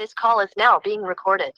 This call is now being recorded.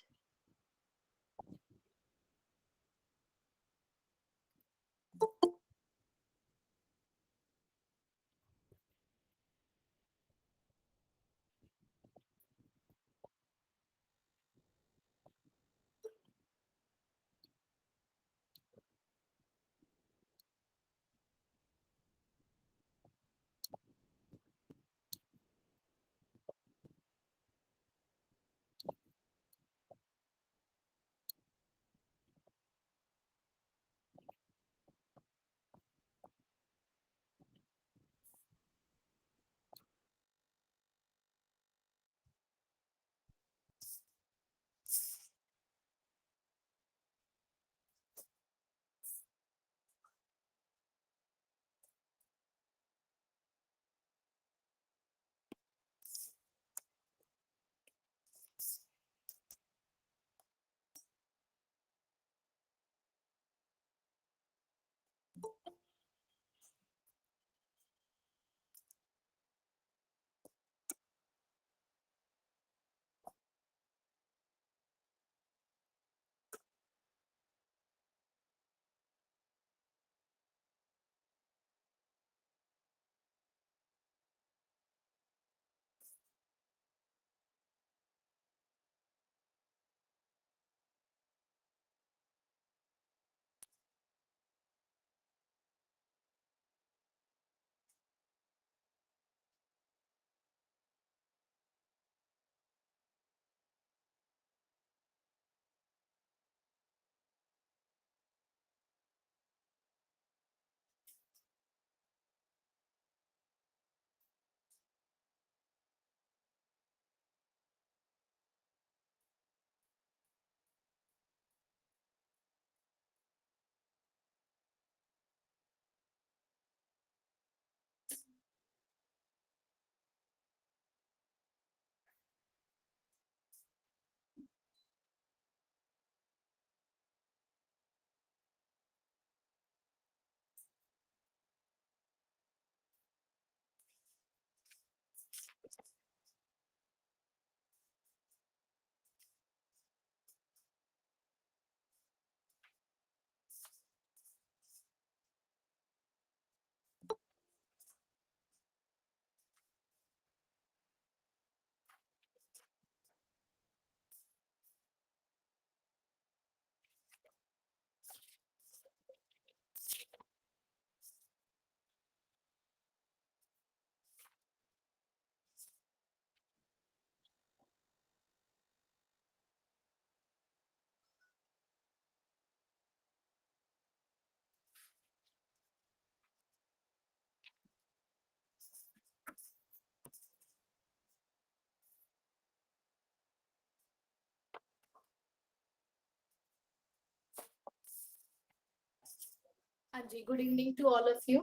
हाँ जी, good evening to all of you.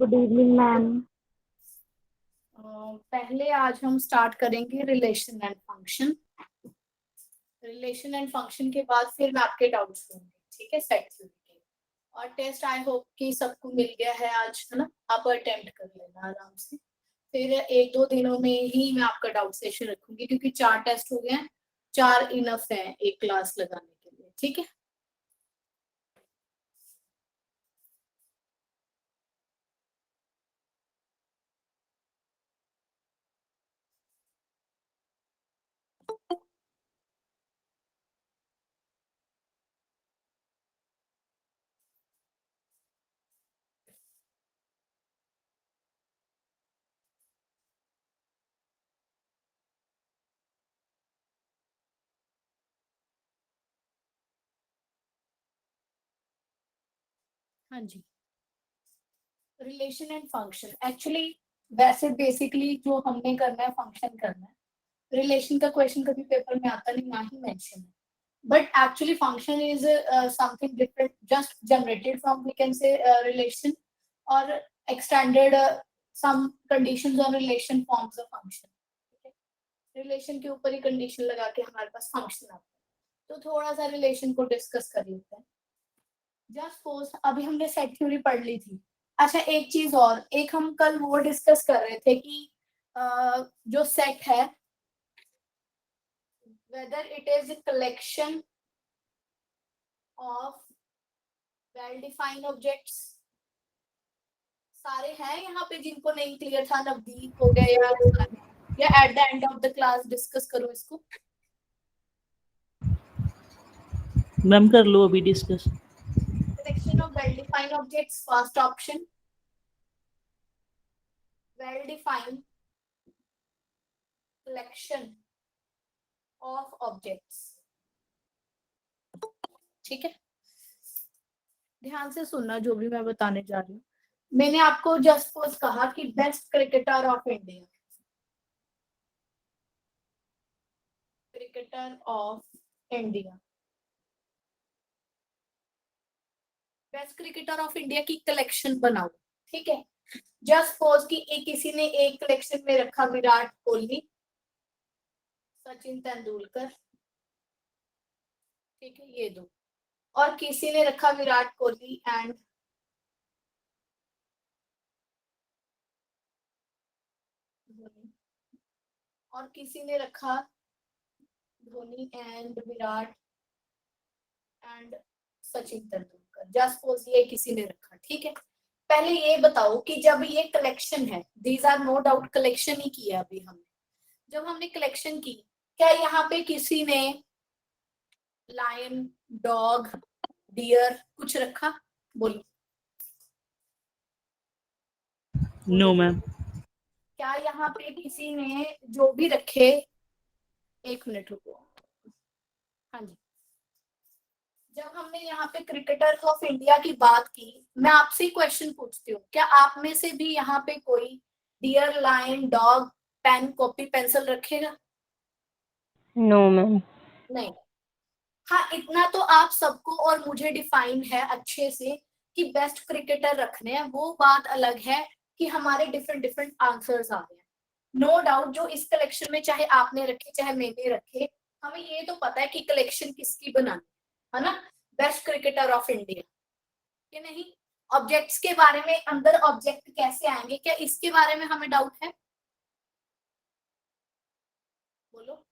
Good evening ma'am. पहले आज हम स्टार्ट करेंगे relation and function. Relation and function के बाद फिर मैं आपके डाउट्स लूंगी, ठीक है, सेट थ्योरी के। और टेस्ट आई होप कि सबको मिल गया है आज, है ना। आप अटेम्प्ट कर लेना आराम से। फिर एक दो दिनों में ही मैं आपका डाउट सेशन रखूंगी, क्योंकि 4 टेस्ट हो गए हैं, 4 इनफ है एक क्लास लगाने के लिए, ठीक है। हाँ जी, रिलेशन एंड फंक्शन एक्चुअली वैसे बेसिकली जो हमने करना है फंक्शन करना है। रिलेशन का क्वेश्चन कभी पेपर में आता नहीं, ना ही मेंशन है। But actually function is something different, just generated from we can say relation और extended some conditions on relation forms of function. Relation के ऊपर ही कंडीशन लगा के हमारे पास फंक्शन आता है। तो थोड़ा सा रिलेशन को डिस्कस कर लेते हैं। जस्ट सपोज अभी हमने सेट थ्योरी पढ़ ली थी, अच्छा एक चीज और, एक हम कल वो डिस्कस कर रहे थे कि जो सेट है whether it is collection of well defined objects, सारे हैं यहाँ पे जिनको नहीं क्लियर था, नवदीप हो गया या at the end of the class discuss करो इसको। मैम कर लो अभी discuss. Collection of well defined objects, first option well defined collection of objects. ठीक है, ध्यान से सुनना जो भी मैं बताने जा रही हूँ। मैंने आपको जस्ट सपोज कहा कि best cricketer of India, cricketer of India, best cricketer of India की कलेक्शन बनाओ। ठीक है, जस्ट सपोज कि किसी ने एक कलेक्शन में रखा विराट कोहली, सचिन तेंदुलकर, ठीक है ये दो, और किसी ने रखा विराट कोहली एंड धोनी, और किसी ने रखा Dhoni and Virat and Sachin Tendulkar, just suppose ये किसी ने रखा। ठीक है, पहले ये बताओ कि जब ये कलेक्शन है, these are no doubt collection ही किया अभी हमने, जब हमने कलेक्शन की क्या यहाँ पे किसी ने लायन, डॉग, डियर कुछ रखा? बोलो। No ma'am. क्या यहाँ पे किसी ने जो भी रखे, एक मिनट रुको, हाँ जी, जब हमने यहाँ पे क्रिकेटर ऑफ इंडिया की बात की, मैं आपसे क्वेश्चन पूछती हूँ, क्या आप में से भी यहाँ पे कोई deer, lion, dog, pen, copy, pencil रखेगा? No, ma'am. नहीं। हाँ, इतना तो आप सबको और मुझे डिफाइन है अच्छे से कि बेस्ट क्रिकेटर रखने हैं, वो बात अलग है कि हमारे डिफरेंट डिफरेंट आंसर्स आ रहे हैं। नो डाउट जो इस कलेक्शन में चाहे आपने रखे चाहे मैंने रखे, हमें ये तो पता है कि कलेक्शन किसकी बनानी है ना, बेस्ट क्रिकेटर ऑफ इंडिया, कि नहीं? ऑब्जेक्ट्स के बारे में, अंदर ऑब्जेक्ट कैसे आएंगे, क्या इसके बारे में हमें डाउट है? बोलो।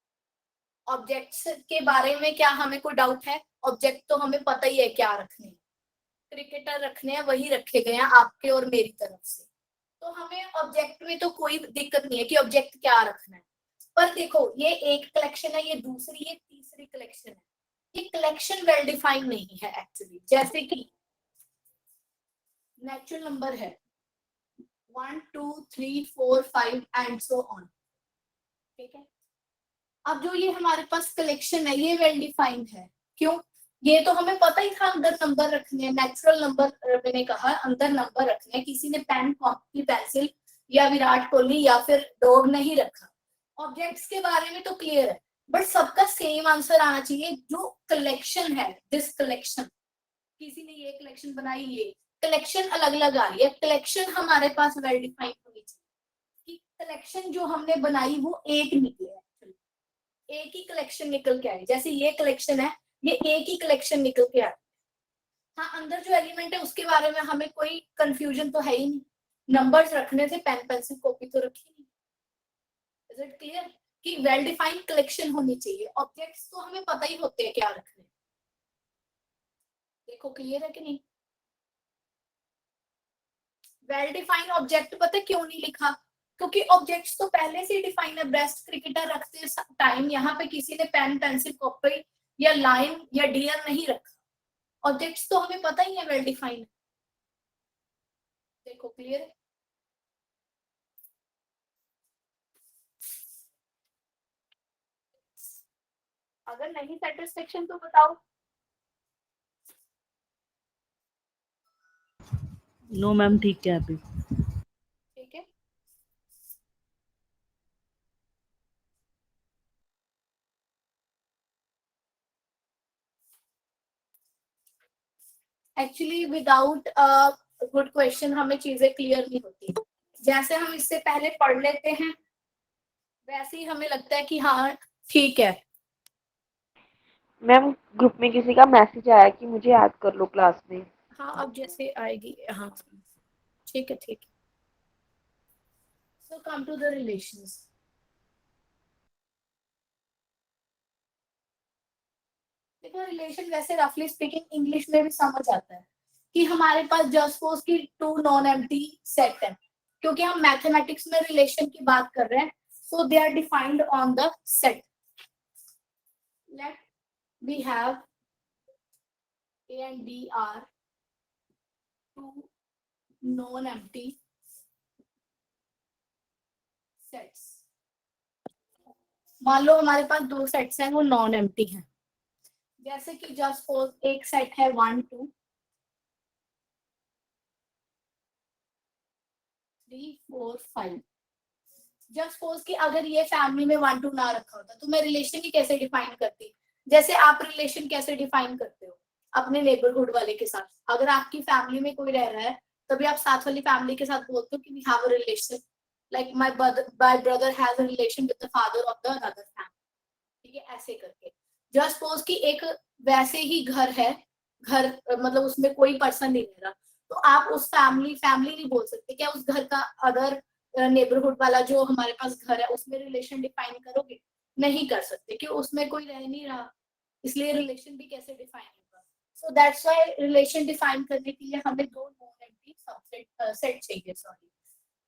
ऑब्जेक्ट्स के बारे में क्या हमें कोई डाउट है? ऑब्जेक्ट तो हमें पता ही है क्या रखने हैं, क्रिकेटर रखने हैं, वही रखे गए हैं आपके और मेरी तरफ से, तो हमें ऑब्जेक्ट में तो कोई दिक्कत नहीं है कि ऑब्जेक्ट क्या रखना है। पर देखो ये एक कलेक्शन है, ये दूसरी, ये तीसरी कलेक्शन है, ये कलेक्शन वेल डिफाइंड नहीं है एक्चुअली। जैसे कि नेचुरल नंबर है 1 2 3 4 5 एंड सो ऑन, ठीक है। अब जो ये हमारे पास कलेक्शन है ये वेल डिफाइंड है, क्यों? ये तो हमें पता ही था अंदर नंबर रखने हैं, नेचुरल नंबर मैंने कहा अंदर नंबर रखने हैं, किसी ने पेन, कॉपी, पेंसिल या विराट कोहली या फिर डॉग नहीं रखा। ऑब्जेक्ट्स के बारे में तो क्लियर है, बट सबका सेम आंसर आना चाहिए। जो कलेक्शन है, दिस कलेक्शन, किसी ने ये कलेक्शन बनाई, ये कलेक्शन अलग अलग आ रही है, कलेक्शन हमारे पास वेल डिफाइंड होनी चाहिए कि कलेक्शन जो हमने बनाई वो एक निकले, एक ही कलेक्शन निकल के आए। जैसे ये कलेक्शन है, ये एक ही कलेक्शन निकल के आए। हाँ, अंदर जो एलिमेंट है उसके बारे में हमें कोई कंफ्यूजन तो है ही नहीं, नंबर्स रखने थे, पेन, पेंसिल, कॉपी तो रखी नहीं। इज इट क्लियर कि वेल डिफाइंड कलेक्शन होनी चाहिए? ऑब्जेक्ट्स तो हमें पता ही होते हैं क्या रखने। देखो क्लियर है कि नहीं? वेल डिफाइंड ऑब्जेक्ट पता क्यों नहीं लिखा? क्योंकि ऑब्जेक्ट्स तो पहले से ही डिफाइन है। बेस्ट क्रिकेटर रखते टाइम यहाँ पे किसी ने पेन, पेंसिल, कॉपी या लाइन या डियर नहीं रखा। ऑब्जेक्ट्स तो हमें पता ही है वेल डिफाइंड। देखो क्लियर है? अगर नहीं सेटिस्फेक्शन तो बताओ। नो मैम ठीक है अभी। ठीक है, एक्चुअली विदाउट गुड क्वेश्चन हमें चीजें क्लियर नहीं होती। जैसे हम इससे पहले पढ़ लेते हैं वैसे ही हमें लगता है कि हाँ ठीक है। मैम ग्रुप में किसी का मैसेज आया कि मुझे ऐड कर लो क्लास में। हाँ अब जैसे आएगी, हाँ ठीक है ठीक है. So come to the relations. देखो रिलेशन वैसे रफली स्पीकिंग इंग्लिश में भी समझ आता है कि हमारे पास जस्ट सपोज की टू नॉन एम्प्टी सेट है, क्योंकि हम मैथमेटिक्स में रिलेशन की बात कर रहे हैं, so they are defined on the set. Let we have A and B are two non-empty sets. मान लो हमारे पास दो सेट्स हैं वो नॉन एम्प्टी हैं. जैसे कि जस्ट सपोज एक सेट है 1 2 3 4 5. जस्ट सपोज कि अगर ये फैमिली में 1 2 ना रखा होता तो मैं रिलेशन ही कैसे डिफाइन करती. जैसे आप रिलेशन कैसे डिफाइन करते हो अपने नेबरहुड वाले के साथ. अगर आपकी फैमिली में कोई रह रहा है तभी आप साथ वाली फैमिली के साथ बोलते हो कि we have a relation, like my brother has a relation with the father of the other family. ठीक है, ऐसे करके. जस्ट सपोज कि एक वैसे ही घर है, घर मतलब उसमें कोई पर्सन नहीं रह रहा, तो आप उस फैमिली नहीं बोल सकते. क्या उस घर का अदर नेबरहुड वाला जो हमारे पास घर है उसमें रिलेशन डिफाइन करोगे? नहीं कर सकते, क्यों? उसमें कोई रह नहीं रहा, इसलिए रिलेशन भी कैसे डिफाइन होगा. So that's why relation define करने के लिए हमें दो नॉन एम्प्टी सबसेट सेट चाहिए. सॉरी.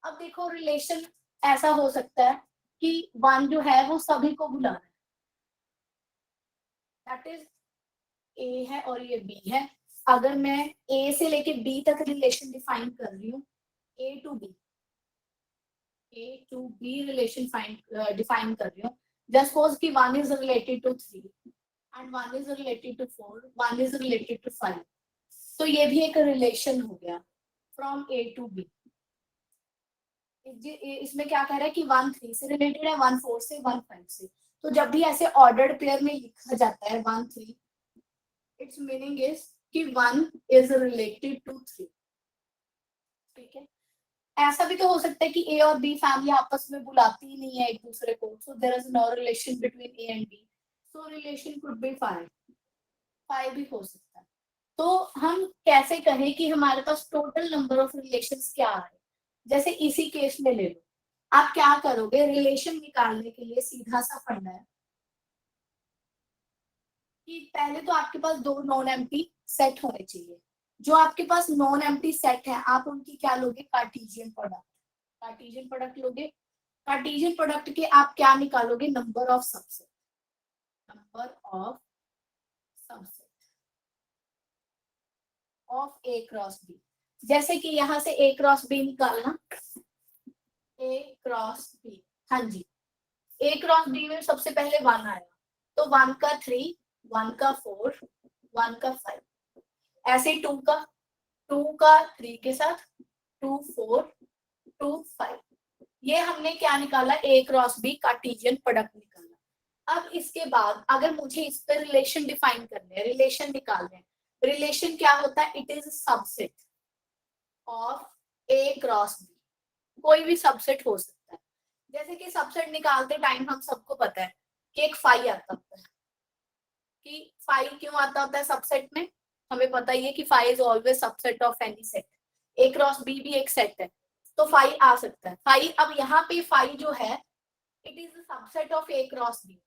अब देखो रिलेशन ऐसा हो सकता है कि वन जो है वो सभी को बुला रहा है, दैट इज ए है और ये बी है. अगर मैं ए से लेके बी तक रिलेशन डिफाइन कर रही हूँ, A to B relation define कर रही हूँ. जस्ट सपोज कि 1 is related to 3 and 1 is related to 4, 1 is related to 5. तो ये भी एक रिलेशन हो गया फ्रॉम ए टू बी. इसमें क्या कह रहा है कि 1 3 से रिलेटेड है, 1 4 से, 1 5 से. तो जब भी ऐसे ऑर्डर्ड पेयर में लिखा जाता है 1 3, इट्स मीनिंग इज कि 1 इज रिलेटेड टू 3. ठीक है. ऐसा भी तो हो सकता है कि ए और बी फैमिली आपस में बुलाती ही नहीं है एक दूसरे को, so there is no relation between A and B, so relation could be 5 भी हो सकता है. तो हम कैसे कहें कि हमारे पास टोटल नंबर ऑफ रिलेशंस क्या है? जैसे इसी केस में ले लो, आप क्या करोगे रिलेशन निकालने के लिए? सीधा सा फंडा है कि पहले तो आपके पास दो नॉन एम्प्टी सेट होने चाहिए. जो आपके पास नॉन एम्प्टी सेट है आप उनकी क्या लोगे? कार्टेशियन प्रोडक्ट लोगे. कार्टेशियन प्रोडक्ट के आप क्या निकालोगे? Number of subset of A cross B. जैसे कि यहां से ए क्रॉस बी निकालना, ए क्रॉस बी. हाँ जी, ए क्रॉस बी में सबसे पहले 1 आएगा, तो 1 का 3, 1 का 4, 1 का 5. ऐसे 2 का 3 के साथ 2 4 2 5. ये हमने क्या निकाला? ए क्रॉस बी कार्टेशियन प्रोडक्ट निकाला. अब इसके बाद अगर मुझे इस पर रिलेशन डिफाइन करने हैं, रिलेशन निकालने हैं, रिलेशन क्या होता है? It is subset of A cross B. कोई भी सबसेट हो सकता है. जैसे कि सबसेट निकालते टाइम हम सबको पता है कि एक फाई आता होता है. कि फाई क्यों आता होता है सबसेट में? हमें पता ही है कि phi is always subset of any set. A cross B भी एक सेट है, तो फाई आ सकता है. फाई, अब यहाँ पे फाई जो है it is subset of A cross B,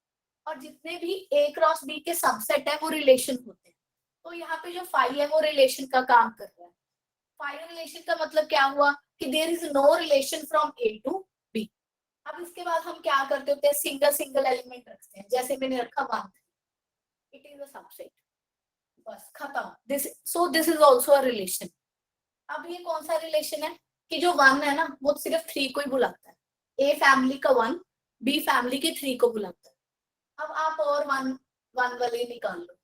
और जितने भी ए क्रॉस बी के सबसेट है वो रिलेशन होते हैं. तो यहाँ पे जो फाई है वो रिलेशन का काम कर रहा है. फाई रिलेशन का मतलब क्या हुआ? कि there is no relation from A to B. अब इसके बाद हम क्या करते होते हैं? सिंगल एलिमेंट रखते हैं. जैसे मैंने रखा 1 इट इज अ सबसेट, बस खत्म. This is also a relation. अब ये कौन सा रिलेशन है? कि जो 1 है ना वो सिर्फ 3 को ही बुलाता है. ए फैमिली का 1 बी फैमिली के 3 को बुलाता है. अब आप और 1 वाले निकाल लो.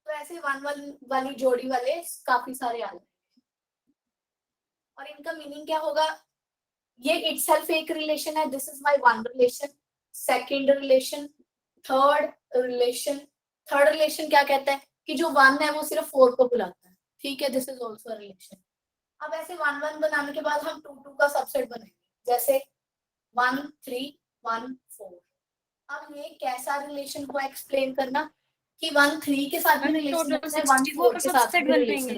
तो ऐसे 1 वाली जोड़ी वाले काफी सारे आ जाएंगे. और इनका मीनिंग क्या होगा? ये इटसेल्फ एक रिलेशन है. This is my 1 relation. Second relation, third relation क्या कहता है? कि जो 1 है वो सिर्फ 4 को बुलाता है. ठीक है, this is also a relation. अब ऐसे 1 1 बनाने के बाद हम 2 2 का सबसेट बनाएंगे. जैसे 1 3 1 4. अब ये कैसा रिलेशन को एक्सप्लेन करना कि 1 3 के साथ भी रिलेशन है, 1 4 के साथ भी रिलेशन है.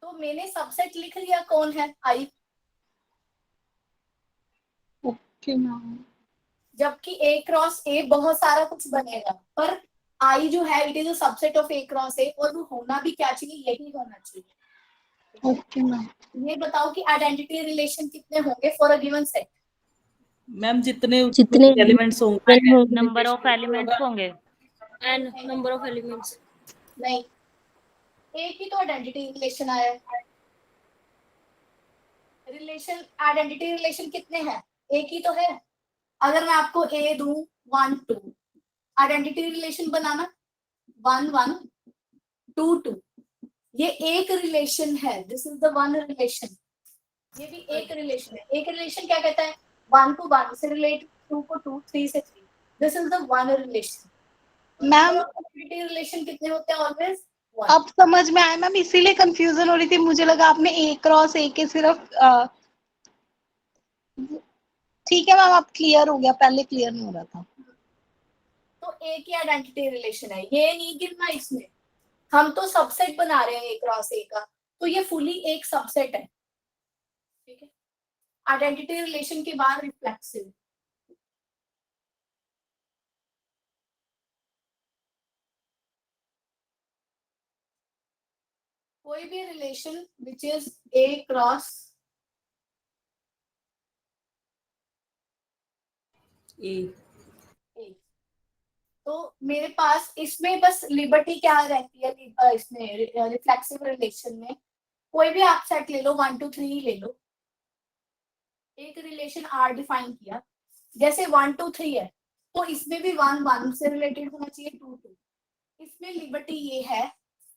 तो मैंने सबसेट लिख लिया कौन है, आई, ओके मैम। जबकि ए क्रॉस ए बहुत सारा कुछ बनेगा, पर आई जो है it is a subset of A cross ए, और वो होना भी क्या चाहिए, यही होना चाहिए। Okay ma'am. ये बताओ कि आइडेंटिटी रिलेशन कितने होंगे for a given set. Ma'am जितने जितने एलिमेंट्स होंगे नंबर ऑफ एलिमेंट्स होंगे एंड नंबर ऑफ एलिमेंट्स। नहीं, एक ही तो आइडेंटिटी रिलेशन आया है। रिलेशन, आइडेंटिटी रिलेशन कितने हैं, एक ही तो है। अगर मैं आपको ए दूं 1 2, आइडेंटिटी रिलेशन बनाना 1 1 2 2, ये एक रिलेशन है, this is the one relation. ये भी एक रिलेशन है। एक रिलेशन क्या कहता है, 1 को 1 से रिलेट, 2 को 2, 3 से 3, this is the one relation. Ma'am identity relation कितने होते हैं, ऑलवेज अब समझ में आया मैम, इसीलिए कंफ्यूजन हो रही थी, मुझे लगा आपने ए क्रॉस ए के सिर्फ ठीक है मैम, अब क्लियर हो गया, पहले क्लियर नहीं हो रहा था। तो एक ही आइडेंटिटी रिलेशन है, ये नहीं गिनना इसमें। हम तो सबसेट बना रहे हैं ए क्रॉस ए का, तो ये फुली एक सबसेट है, ठीक है। आइडेंटिटी रिलेशन के बाद रिफ्लेक्सिव, कोई भी relation which is A cross A. A, तो मेरे पास इसमें बस लिबर्टी क्या रहती है, इसमें रिफ्लेक्सिव रिलेशन में कोई भी आप सेट ले लो, 1 2 3 ले लो, एक रिलेशन आर डिफाइन किया, जैसे 1 2 3 है, तो इसमें भी 1 1 से रिलेटेड होना चाहिए, 2 2। इसमें लिबर्टी ये है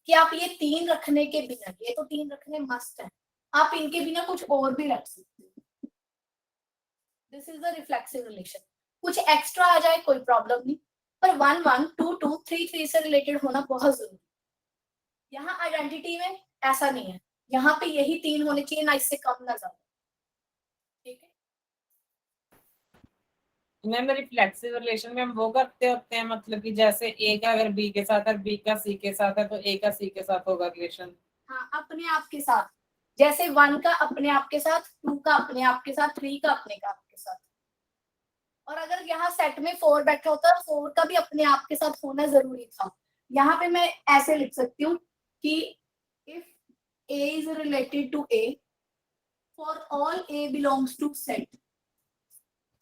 कि आप ये 3 रखने के बिना, ये तो 3 रखने मस्ट है, आप इनके बिना कुछ और भी रख सकते हो। This is the reflexive relation. कुछ एक्स्ट्रा आ जाए कोई प्रॉब्लम नहीं, पर 1 1 2 2 3 3 से रिलेटेड होना बहुत जरूरी है। यहाँ आइडेंटिटी में ऐसा नहीं है, यहाँ पे यही 3 होने चाहिए, ना इससे कम ना ज्यादा, ठीक है। मैम रिफ्लेक्सिव रिलेशन में हम वो करते होते हैं, मतलब कि जैसे ए का अगर बी के साथ है, बी का सी के साथ है, तो ए का सी के साथ होगा रिलेशन। हाँ, अपने आप के साथ, जैसे 1 का अपने आप के साथ, 2 का अपने आप के साथ, 3 का अपने आप के साथ। और अगर यहाँ सेट में 4 बैठा होता है, 4 का भी अपने आप के साथ होना जरूरी था। यहाँ पे मैं ऐसे लिख सकती हूँ कि if A is related to A, for all A belongs to set,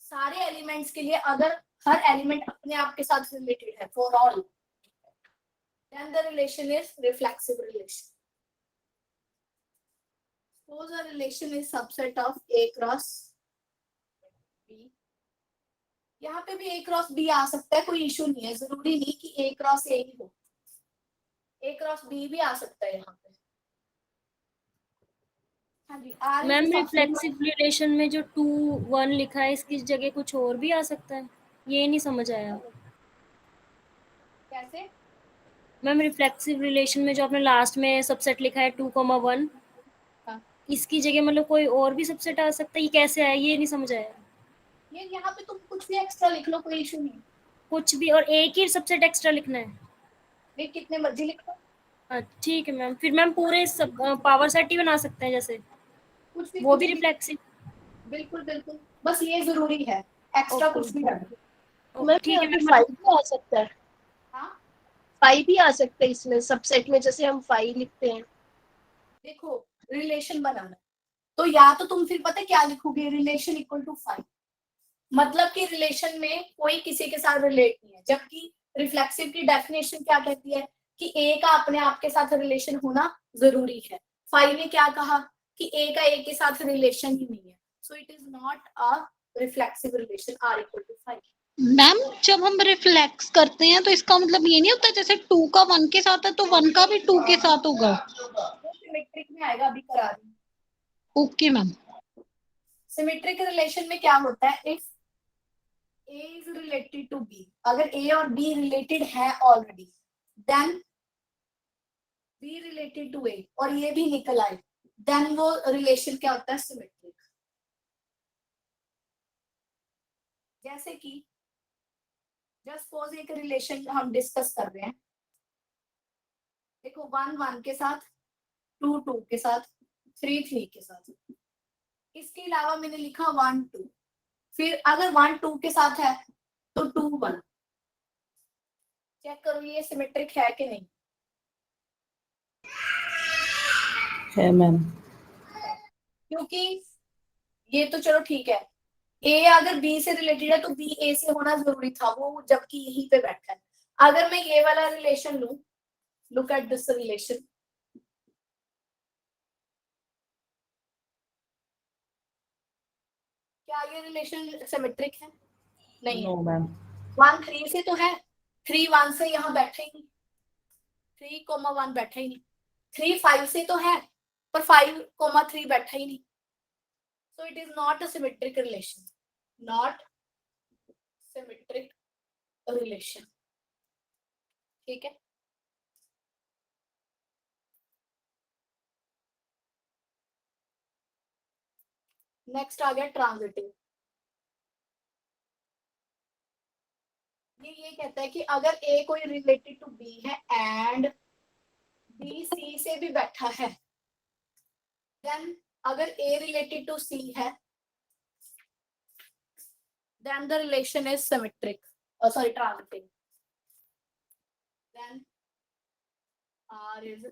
सारे एलिमेंट्स के लिए अगर हर एलिमेंट अपने आप के साथ रिलेटेड है, for all, then the relation is reflexive relation. Suppose a relation is subset of A cross B. यहाँ पे भी A क्रॉस B आ सकता है, कोई इशू नहीं है, जरूरी नहीं कि A क्रॉस A ही हो, A क्रॉस B भी आ सकता है यहाँ पे। हाँ जी, R ma'am is reflexive relation में जो 2 1 लिखा है, इसकी जगह कुछ और भी आ सकता है, ये नहीं समझ आया। कैसे? मैम रिफ्लेक्सिव रिलेशन में जो आपने लास्ट में सबसेट लिखा है 2 1, हाँ। इसकी जगह मतलब कोई और भी सबसेट आ सकता है, ये कैसे आया, ये नहीं समझ आया। ये यहाँ पे तुम कुछ भी एक्स्ट्रा लिख लो, कोई इशू नहीं, कुछ भी, और एक ही सबसेट एक्स्ट्रा लिखना है। ये कितने मर्जी लिख लो, ठीक है मैम, फिर मैम पूरे सब पावर सेट ही बना सकते हैं जैसे, कुछ भी वो कुछ भी भी। रिफ्लेक्सिव। बिल्कुल बिल्कुल, बस ये जरूरी है, एक्स्ट्रा ओके। कुछ नहीं करना। मैम ठीक है यहाँ पे मैम। 5 भी आ सकता है, हाँ, 5 भी आ सकता है इसमें सबसेट में, जैसे हम 5 लिखते हैं। देखो रिलेशन बनाना, तो या तो तुम फिर पता है क्या लिखोगे, रिलेशन इक्वल टू 5, मतलब कि रिलेशन में कोई किसी के साथ रिलेट नहीं है, जबकि रिफ्लेक्सिव की डेफिनेशन क्या कहती है कि ए का अपने आप के साथ रिलेशन होना जरूरी है। 5 ने क्या कहा कि ए का ए के साथ रिलेशन ही नहीं है, so it is not a reflexive relation, R equal to 5। Ma'am जब हम रिफ्लेक्स करते हैं तो इसका मतलब ये नहीं होता जैसे 2 का 1 के साथ है तो 1 का भी 2 के साथ होगा। सिमेट्रिक में आएगा, अभी करा रही हूँ। Okay ma'am. सिमेट्रिक रिलेशन में क्या होता है, इफ A is related to B, अगर A और B रिलेटेड है already, then B related to A और ये भी निकल आए, देन वो रिलेशन क्या होता है, सिमेट्रिक। जैसे कि जस्ट सपोज एक रिलेशन हम डिस्कस कर रहे हैं, देखो 1 1 के साथ, 2 2 के साथ, 3 3 के साथ। इसके अलावा मैंने लिखा 1 2, फिर अगर 1 2 के साथ है तो 2 1। चेक करो ये सिमेट्रिक है कि नहीं। है मैम। क्योंकि ये तो चलो ठीक है, ए अगर बी से रिलेटेड है तो बी ए से होना जरूरी था, वो जबकि यहीं पे बैठा है। अगर मैं ये वाला रिलेशन लूं, लुक एट दिस रिलेशन, क्या ये रिलेशन सिमेट्रिक है? नहीं नो है। मैम। 1 3 से तो है, 3 1 से यहाँ बैठे ही नहीं, 3 1 बैठा ही नहीं। 3 5 से तो है, पर 5 3 बैठा ही नहीं। So it is not a symmetric relation. Not symmetric relation. ठीक है। नेक्स्ट आ गया ट्रांजिटिव। ये कहता है कि अगर ए कोई रिलेटेड टू बी है एंड बी सी से भी बैठा है, देन अगर ए रिलेटेड टू सी है, then the relation is symmetric, sorry, transitive. Then R is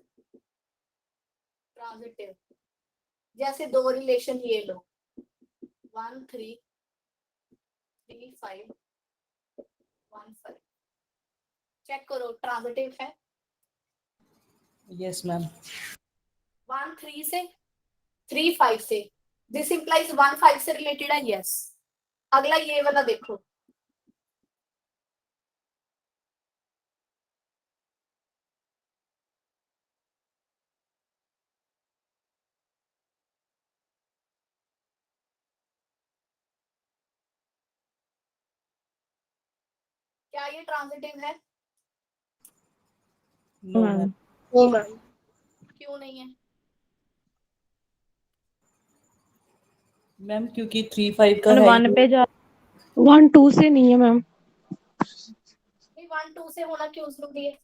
transitive. जैसे दो रिलेशन ये लो, 1 3 3 5 1 5, चेक करो ट्रांजिटिव है। Yes ma'am. 1 3 से, 3 5 से, दिस इंप्लाइज 1 5 से रिलेटेड है, यस। अगला ये वाला देखो, क्या ये ट्रांजिटिव है? No ma'am. ओ मैम क्यों नहीं है? मैम क्योंकि 3 5 का है 1 पे जा 1 2 से नहीं है मैम। 1 2 से होना क्यों जरूरी है?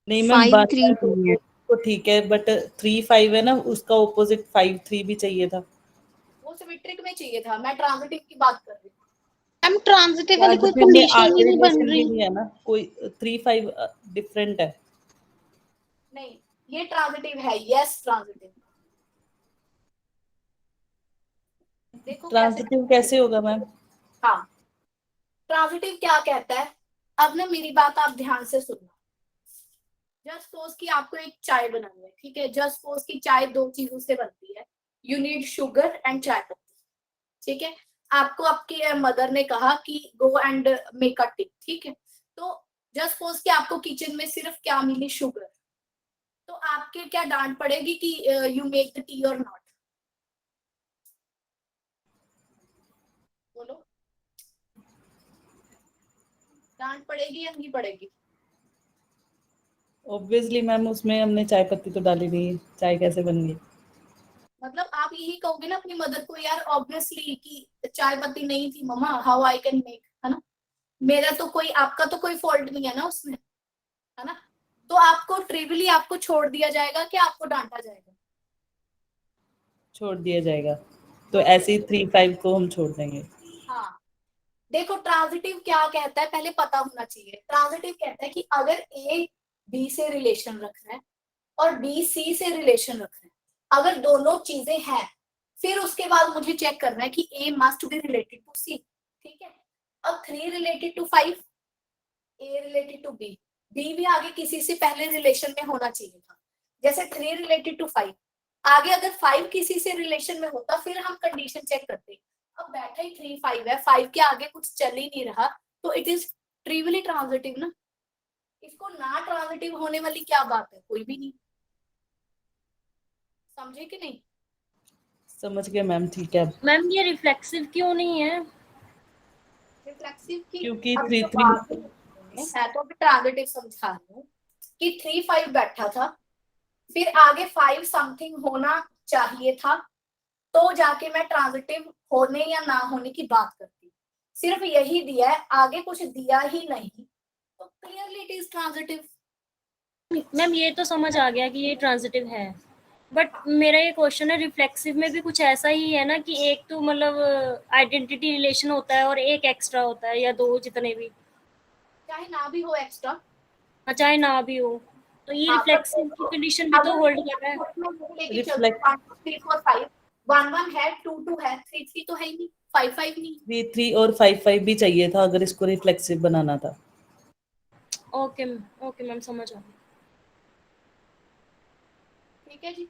नहीं मैम, 5 3 तो ठीक है, बट 3 5 है ना, उसका ऑपोजिट 5 3 भी चाहिए था। वो सिमेट्रिक में चाहिए था, मैं ट्रांजिटिव की बात कर रही हूँ। हम ट्रांजिटिव वाली कोई Transitive में कंडीशन आगे ही नहीं बन relation भी रही। नहीं है ना कोई, 3 5 डिफरेंट है। नहीं, ये ट्रांजिटिव है, यस ट्रांजिटिव। देखो ट्रांजिटिव कैसे होगा मैम? हाँ, ट्रांजिटिव क्या कहता है, अब ना मेरी बात आप ध्यान से सुनना। जस्ट सपोज कि आपको एक चाय बनानी है, ठीक है। जस्ट सपोज कि चाय दो चीजों से बनती है, यू नीड शुगर एंड चाय पत्ती, ठीक है। आपको आपकी मदर ने कहा कि go and make a T, ठीक है। तो जस्ट सपोज कि आपको किचन में सिर्फ क्या मिली, शुगर। तो आपके क्या डांट पड़ेगी कि यू मेक द टी और नॉट? बोलो, डांट पड़ेगी या नहीं पड़ेगी? ऑब्वियसली मैम, उसमें हमने चाय पत्ती तो डाली नहीं है, चाय कैसे बन गई? मतलब आप यही कहोगे ना अपनी मदर को, यार ऑब्वियसली कि चाय पत्ती नहीं थी मम्मा, हाउ आई कैन मेक, है ना। मेरा तो कोई, आपका तो कोई फॉल्ट नहीं है ना उसमें, है ना। तो आपको ट्रिवियली आपको छोड़ दिया जाएगा कि आपको डांटा जाएगा? छोड़ दिया जाएगा। तो ऐसे ही 3 5 को हम छोड़ देंगे। हाँ, देखो ट्रांजिटिव क्या कहता है, पहले पता होना चाहिए। ट्रांजिटिव कहता है कि अगर ए बी से रिलेशन रख रहा है और बी सी से रिलेशन रख रहा है, अगर दोनों चीजें हैं, फिर उसके बाद मुझे चेक करना है कि A must be related to C, ठीक है। अब 3 related to 5, A related to B, B भी आगे किसी से पहले रिलेशन में होना चाहिए था। जैसे 3 रिलेटेड टू 5, आगे अगर 5 किसी से रिलेशन में होता फिर हम कंडीशन चेक करते। अब बैठा ही 3 5 है, 5 के आगे कुछ चल ही नहीं रहा, तो इट इज ट्रिवियली ट्रांजिटिव ना। इसको ना ट्रांजिटिव होने वाली क्या बात है, कोई भी नहीं। समझे कि नहीं? समझ गए मैम, ठीक है। मैम ये रिफ्लेक्सिव क्यों नहीं है? रिफ्लेक्सिव की क्योंकि अब 3 जो 3 बात है तो अभी ट्रांजिटिव समझा रही हूँ कि 3 5 बैठा था, फिर आगे 5 समथिंग होना चाहिए था, तो जाके मैं ट्रांजिटिव होने या ना होने की बात करती। सिर्फ यही दिया है, आगे कुछ दिया ही नहीं, तो clearly it is transitive. Ma'am ये तो समझ आ गया कि ये ट्रांजिटिव है, बट मेरा ये क्वेश्चन है रिफ्लेक्सिव में भी कुछ ऐसा ही है ना कि एक तो मतलब आइडेंटिटी रिलेशन होता है और एक एक्स्ट्रा होता है, या दो जितने भी, चाहे ना भी हो एक्स्ट्रा, चाहे ना भी हो, तो ये हाँ, पर रिफ्लेक्सिव की कंडीशन भी तो अगर होल्ड कर रहा है। लेके चलते रिफ्लेक्ट 1 2 3 4 5, 1 1 है, 2 2 है, 3 3 तो है ही नहीं, 5 5 नहीं। 3 3 और 5 5 भी चाहिए था अगर इसको रिफ्लेक्सिव बनाना था। ओके ओके मैम, समझ आ गया। ठीक है जी।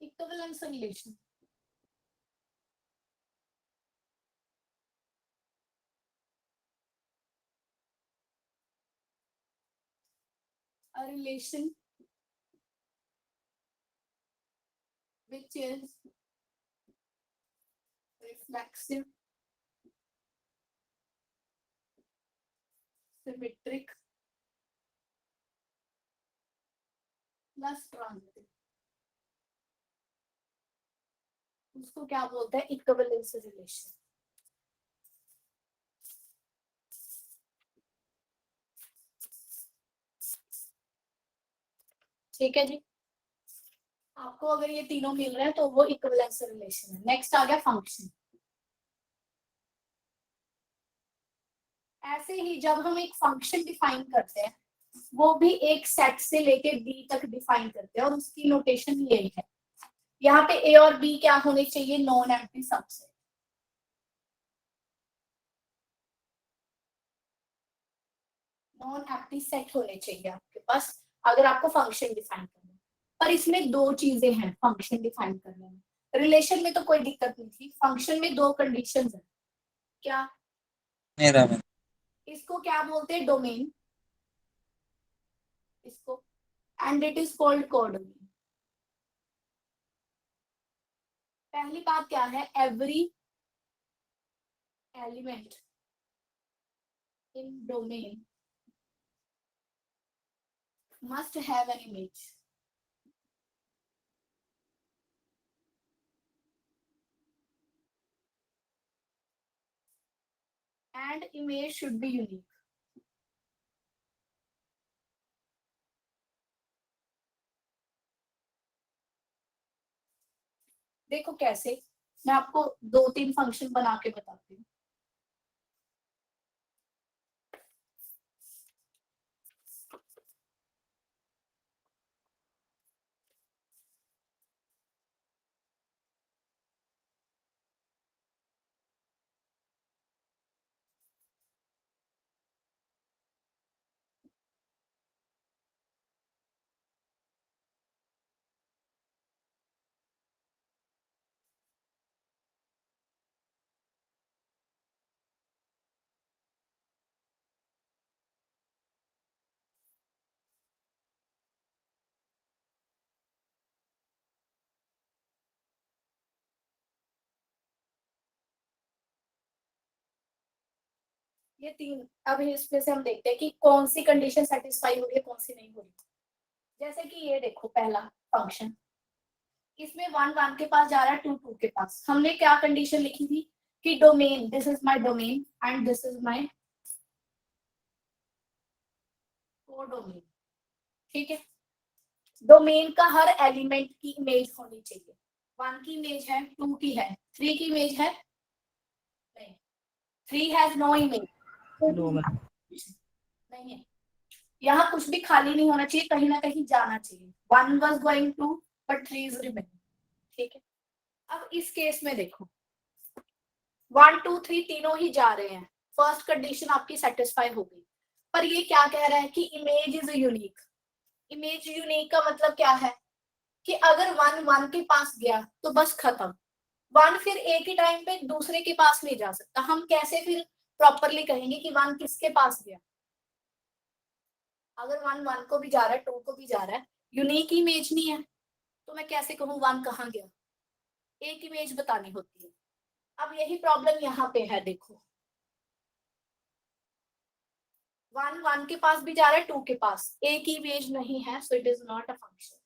Equivalence relation, a relation which is reflexive, symmetric plus transitive, उसको क्या बोलते हैं? Equivalence relation. ठीक है जी। आपको अगर ये तीनों मिल रहे हैं तो वो इक्विवेलेंस रिलेशन है। नेक्स्ट आ गया फंक्शन। ऐसे ही जब हम एक फंक्शन डिफाइन करते हैं, वो भी एक सेट से लेके बी तक डिफाइन करते हैं, और उसकी नोटेशन यही है। यहाँ पे ए और बी क्या होने चाहिए? Non empty subset. Non empty set होने चाहिए आपके पास अगर आपको फंक्शन डिफाइन करना है। पर इसमें दो चीजें हैं फंक्शन डिफाइन करने में। रिलेशन में तो कोई दिक्कत नहीं थी, फंक्शन में दो कंडीशंस है। क्या? मेरा में इसको क्या बोलते हैं? डोमेन। इसको, and it is called codomain. पहली बात क्या है? Every element in domain must have an image. And image should be unique. देखो कैसे, मैं आपको 2 3 फंक्शन बना के बताती हूँ। ये 3, अब इसमें से हम देखते हैं कि कौन सी कंडीशन सेटिस्फाई हो रही है, कौन सी नहीं हो रही। जैसे कि ये देखो पहला फंक्शन, इसमें 1 1 के पास जा रहा है, 2 2 के पास। हमने क्या कंडीशन लिखी थी कि domain, this is my domain and this is my codomain. ठीक है। डोमेन का हर एलिमेंट की इमेज होनी चाहिए। 1 की इमेज है, 2 की है, 3 की इमेज है नहीं, 3 हैज नो इमेज नहीं है। यहाँ कुछ भी खाली नहीं होना चाहिए, कहीं ना कहीं जाना चाहिए। 1 was going to but 3 is remaining। ठीक है। अब इस केस में देखो 1 2 3 तीनों ही जा रहे हैं, फर्स्ट कंडीशन आपकी सेटिस्फाई हो गई। पर ये क्या कह रहा है कि image is unique. Image unique का मतलब क्या है कि अगर 1 1 के पास गया तो बस खत्म। 1 फिर एक ही टाइम पे दूसरे के पास नहीं जा सकता। हम कैसे फिर प्रॉपरली कहेंगे कि 1 किसके पास गया? अगर 1 1 को भी जा रहा है, 2 को भी जा रहा है, यूनिक इमेज नहीं है, तो मैं कैसे कहूँ 1 कहाँ गया? एक इमेज बतानी होती है। अब यही प्रॉब्लम यहाँ पे है। देखो 1 1 के पास भी जा रहा है, 2 के पास, एक ही इमेज नहीं है, so it is not a function.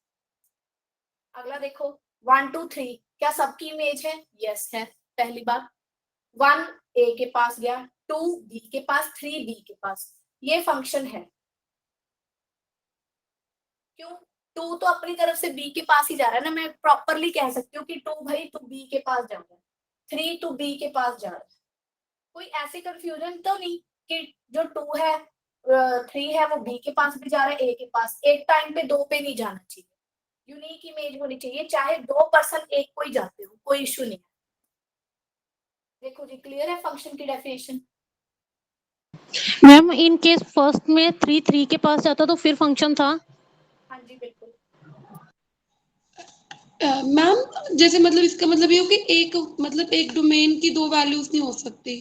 अगला देखो 1 2 3 क्या सबकी इमेज है? यस है। पहली बात 1 ए के पास गया, 2 बी के पास, 3 बी के पास, ये फंक्शन है। क्यों? 2 तो अपनी तरफ से बी के पास ही जा रहा है ना, मैं प्रॉपरली कह सकती हूँ कि 2 भाई तू बी के पास जा रहा है, 3 टू बी के पास जा रहा है। कोई ऐसी कंफ्यूजन तो नहीं कि जो 2 है 3 है वो बी के पास भी जा रहा है, ए के पास, एक टाइम पे 2 पे नहीं जाना चाहिए। यूनिक इमेज होनी चाहिए, चाहे 2 पर्सन एक को ही जाते हो, कोई इश्यू नहीं है। देखो जी क्लियर है फंक्शन की definition? Ma'am in case first में 3 के पास जाता तो फिर फंक्शन था। हाँ जी बिल्कुल। मैम जैसे मतलब इसका मतलब ये हो कि एक डोमेन की दो वैल्यूज नहीं हो सकती,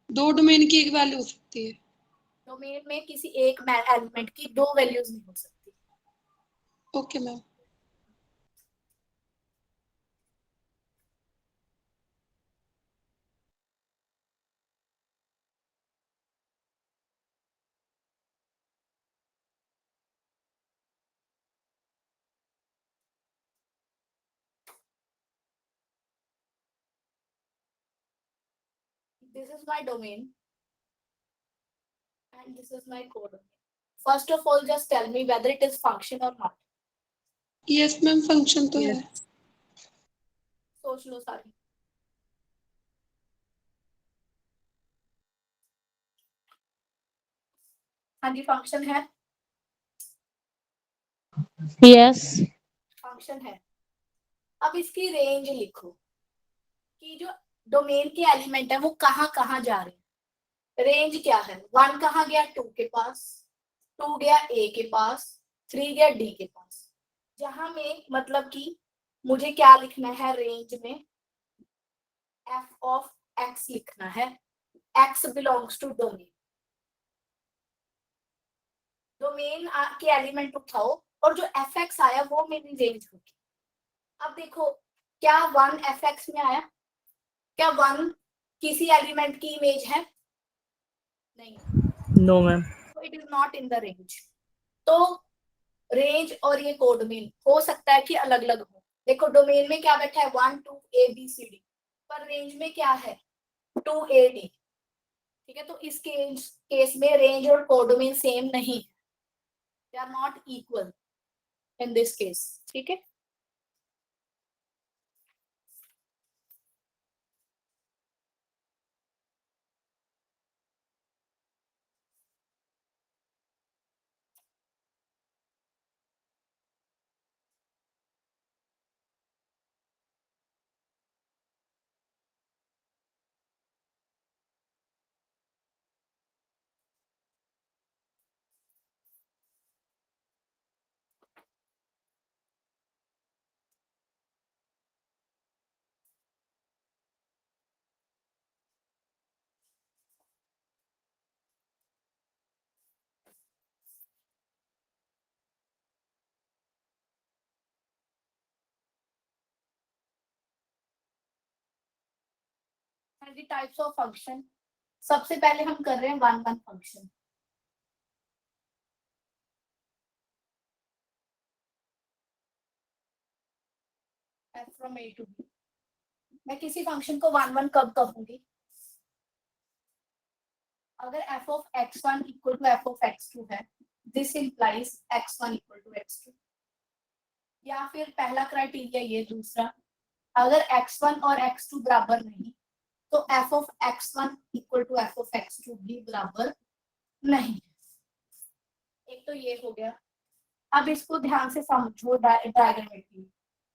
दो डोमेन की एक वैल्यू हो सकती है। डोमेन में किसी एक एलिमेंट की 2 वैल्यूज नहीं हो सकती। Okay ma'am. This is my domain and this is my codomain. First of all, just tell me whether it is function or not. Yes ma'am function तो है। सोच लो सारी। हाँ जी फंक्शन है। यस। फंक्शन है। अब इसकी रेंज लिखो कि जो डोमेन के एलिमेंट है वो कहाँ कहाँ जा रहे हैं। रेंज क्या है? 1 कहाँ गया? 2 के पास, 2 गया ए के पास, 3 गया डी के पास। जहां में मतलब कि मुझे क्या लिखना है रेंज में? एफ ऑफ एक्स लिखना है। X belongs to domain. Domain के एलिमेंट उठाओ और जो एफ एक्स आया वो मेरी रेंज होगी। अब देखो क्या 1 एफ एक्स में आया? क्या 1 किसी एलिमेंट की इमेज है? नहीं। No ma'am. It is not in the range. तो रेंज और ये कोडोमेन हो सकता है कि अलग अलग हो। देखो डोमेन में क्या बैठा है? 1 2 ए बी सी डी, पर रेंज में क्या है? 2 ए डी। ठीक है, तो इस केस में रेंज और कोडोमेन सेम नहीं है, they are not equal in this case. ठीक है, टाइप्स ऑफ फंक्शन। सबसे पहले हम कर रहे हैं 1 1 function. F from A to B। मैं किसी फंक्शन को 1 1 कब कहूंगी? अगर f of x1 equal to f of x2 है, this implies x1 equal to x2। या फिर पहला क्राइटेरिया ये, दूसरा अगर x1 और x2 बराबर नहीं तो f of x1 equal to f of x2 भी बराबर नहीं। एक तो ये हो गया। अब इसको ध्यान से समझो डायग्रामेटिकली।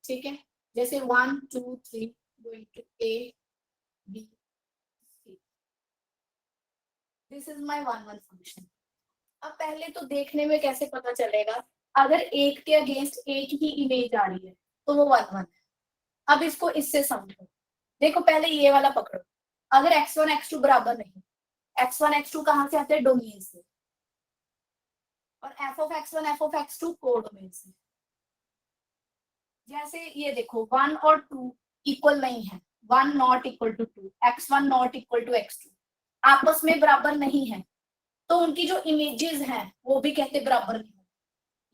ठीक है, जैसे 1 2 3 going to A B C। This is my 1 1 function. अब पहले तो देखने में कैसे पता चलेगा? अगर एक के अगेंस्ट एक ही इमेज आ रही है तो वो 1 1 है। अब इसको इससे समझो। देखो पहले ये वाला पकड़ो। अगर x1 x2 बराबर नहीं, x1 x2 कहां से आते हैं? डोमेन से। और f of x1 f of x2 codomain से। जैसे ये देखो 1 और 2 इक्वल नहीं है, 1 not equal to 2, x1 not equal to x2, आपस में बराबर नहीं है, तो उनकी जो इमेजेस हैं वो भी कहते बराबर नहीं।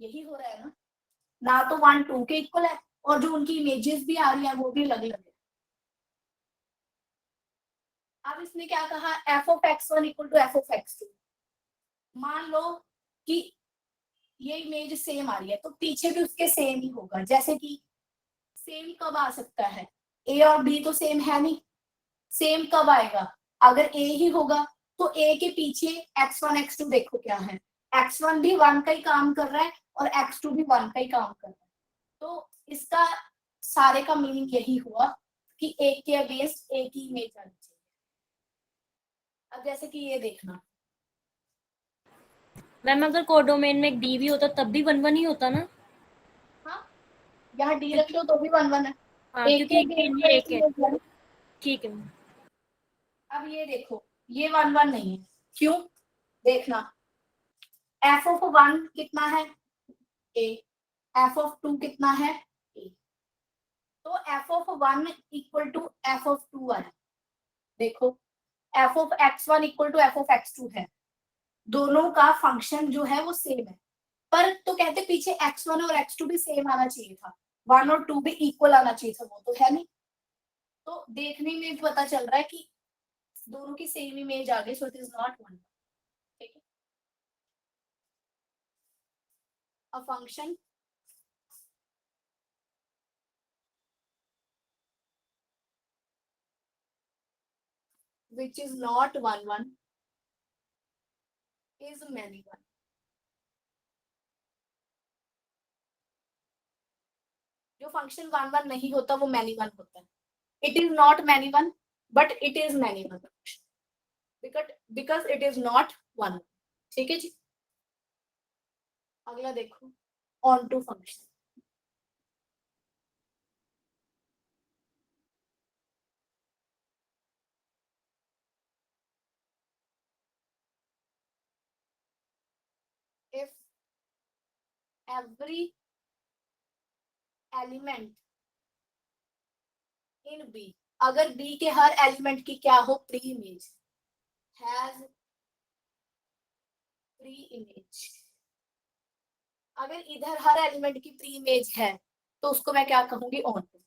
यही हो रहा है ना तो 1 2 के इक्वल है और जो उनकी इमेजेस भी आ रही है वो भी अलग अलग है। अब इसने क्या कहा, F of X one equal to F of X two. मान लो कि ये इमेज सेम आ रही है तो पीछे भी उसके सेम ही होगा। जैसे कि सेम कब आ सकता है, ए और बी तो सेम है नहीं, सेम कब आएगा, अगर ए ही होगा तो ए के पीछे x1 x2 देखो क्या है, x1 भी 1 का ही काम कर रहा है और x2 भी 1 का ही काम कर रहा है। तो इसका सारे का मीनिंग यही हुआ कि एक के अगेंस्ट एक ही इमेज आनी चाहिए। अब जैसे कि ये देखना, मैम अगर कोडोमेन में एक डी भी होता तब भी 1 1 ही होता ना? हाँ यहाँ डी रख लो तो भी 1 1 है। हाँ एक क्योंकि के एक against ये एक एक है। image है। ठीक है मैम। अब ये देखो ये 1 1 नहीं है, क्यों, देखना एफ ऑफ 1 कितना है ए, एफ ऑफ 2 कितना है ए, तो F of 1 equal to F of 2 है। देखो F of x1 equal to F of x2 है, दोनों का फंक्शन जो है वो सेम है। पर तो कहते पीछे x1 और x2 भी सेम आना चाहिए था, 1 और 2 भी इक्वल आना चाहिए था, वो तो है नहीं। तो देखने में पता चल रहा है कि दोनों की सेम इमेज आ गई, सो इट इज नॉट 1। ठीक है, a function which is not 1 1 is many 1। जो फंक्शन 1 1 नहीं होता वो many 1 होता है। It is not many 1 but it is many 1 because it is not 1। ठीक है जी, अगला देखो onto function. if every element in B, अगर B के हर एलिमेंट की क्या हो pre image, has pre image, अगर इधर हर एलिमेंट की प्री इमेज है तो उसको मैं क्या कहूंगी, ऑन टू।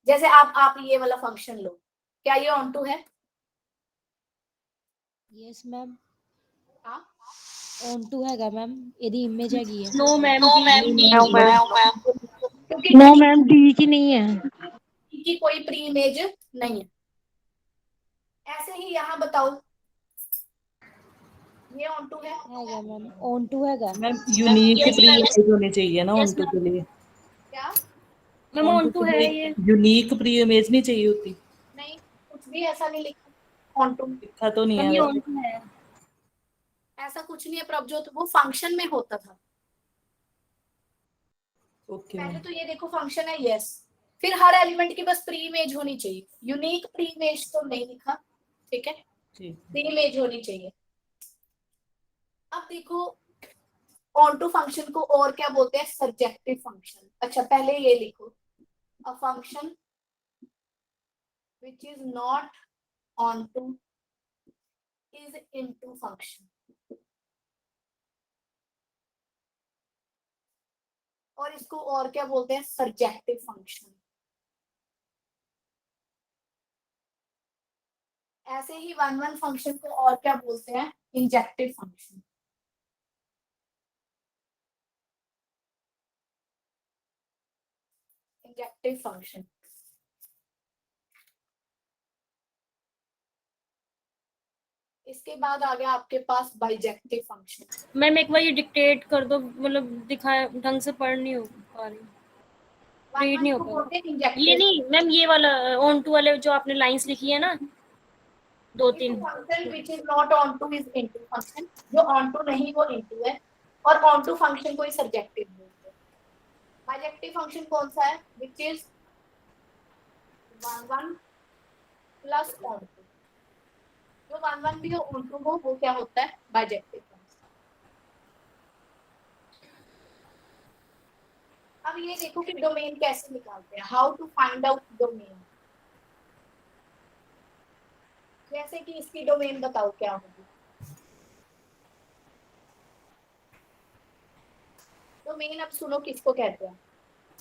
जैसे आप ये वाला फंक्शन लो, क्या ये ऑन टू है? यस मैम हाँ ऑन टू हैगा मैम ਇਹਦੀ ਇਮੇਜ ਹੈਗੀ ਹੈ नो मैम क्योंकि नो मैम डी की नहीं है D की कोई प्री इमेज नहीं है। ऐसे ही यहाँ बताओ ये ऑन टू है, हैगा मैम ऑन टू हैगा ma'am unique Yes, pre ma'am. Image होनी चाहिए ना Yes, ऑन टू के लिए। क्या मैम ऑन टू है ये। यूनिक प्री इमेज नहीं चाहिए होती, नहीं, कुछ भी ऐसा नहीं लिखा ऑन टू, लिखा तो नहीं मैम है ये वैसे। ऑन टू है। ऐसा कुछ नहीं है प्रभजोत, वो फंक्शन में होता था। ओके पहले मैम। तो ये देखो फंक्शन है यस, फिर हर एलिमेंट की बस प्री इमेज होनी चाहिए, यूनिक प्री इमेज तो नहीं लिखा। ठीक है, ठीक प्री इमेज होनी चाहिए। अब देखो ऑन टू फंक्शन को और क्या बोलते हैं, सर्जेक्टिव फंक्शन। अच्छा पहले ये लिखो, a function which is not onto is into function। और इसको और क्या बोलते हैं, सर्जेक्टिव फंक्शन। ऐसे ही 1 1 फंक्शन को और क्या बोलते हैं, इंजेक्टिव फंक्शन। Injective function. इसके बाद आ गया आपके पास बाइजेक्टिव फंक्शन। मैम एक बार ये डिक्टेट कर दो, मतलब दिखाए ढंग से पढ़ नहीं हो पा रही, रीड नहीं हो पा रहा। ये इंजेक्टिव नहीं मैम, ये वाला ऑन टू वाले जो आपने लाइंस लिखी है ना 2 3। Function which is not onto is into function, जो onto नहीं वो into है, और onto फंक्शन को ही सर्जेक्टिव बोलते हैं। बाइजेक्टिव फंक्शन कौन सा है, which is 1 1 प्लस onto, जो 1 1 भी हो onto हो वो क्या होता है, बाइजेक्टिव फंक्शन। अब ये देखो कि डोमेन कैसे निकालते हैं, how to find out domain. जैसे कि इसकी डोमेन बताओ क्या होगी। डोमेन अब सुनो किसको कहते हैं,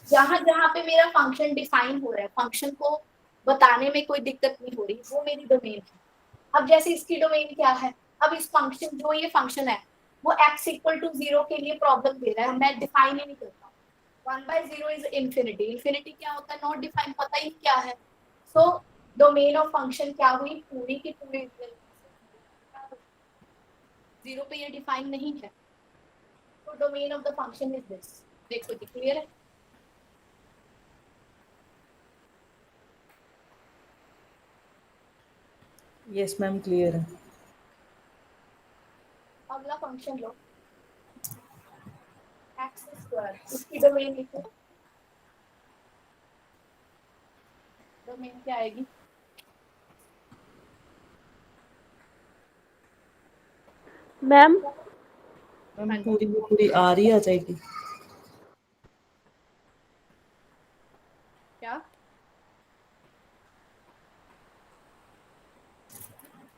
जहां जहां पे मेरा फंक्शन डिफाइन हो रहा है, फंक्शन को बताने में कोई दिक्कत नहीं हो रही, वो मेरी डोमेन है। अब जैसे इसकी डोमेन क्या है, अब इस फंक्शन जो ये फंक्शन है वो x इक्वल टू 0 के लिए प्रॉब्लम दे रहा है, मैं डिफाइन ही नहीं करता हूँ। 1/0 इज इंफिनिटी, इंफिनिटी क्या होता है, नॉट डिफाइन, पता ही क्या है। सो डोमेन ऑफ फंक्शन क्या हुई, पूरी की पूरी 0 पे ये डिफाइन नहीं है। तो domain of the function is this. देखो जी, क्लियर है? यस मैम, क्लियर है। अगला फंक्शन लो, एक्स स्क्वायर, इसकी डोमेन लिखो। डोमेन क्या आएगी, मैम मैम पूरी की पूरी आर ही आ जाएगी। क्या?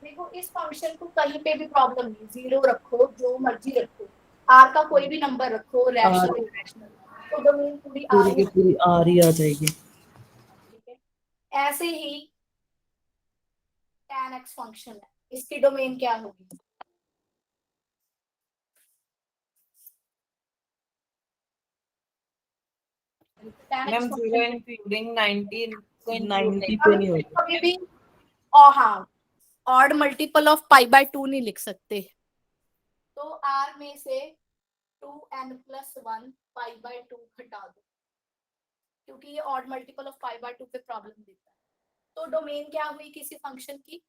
देखो इस फंक्शन को कहीं पे भी प्रॉब्लम नहीं, 0 रखो, जो मर्जी रखो, आर का कोई भी नंबर रखो, रैशनल इरेशनल, तो डोमेन पूरी आर पूरी ही की पूरी आर ही आ जाएगी। ठीक है। ऐसे ही tan x फंक्शन है, इसकी डोमेन क्या होगी, tan x ma'am zero function including 90 को इंक्लूड 90 नहीं पे नहीं होगा। कभी भी, और हाँ, ऑड मल्टीपल ऑफ π/2 नहीं लिख सकते, तो r में से 2n+1 π/2 घटा दो, क्योंकि ये ऑड मल्टीपल ऑफ π/2 पे प्रॉब्लम देता है। तो डोमेन क्या हुई किसी फंक्शन की,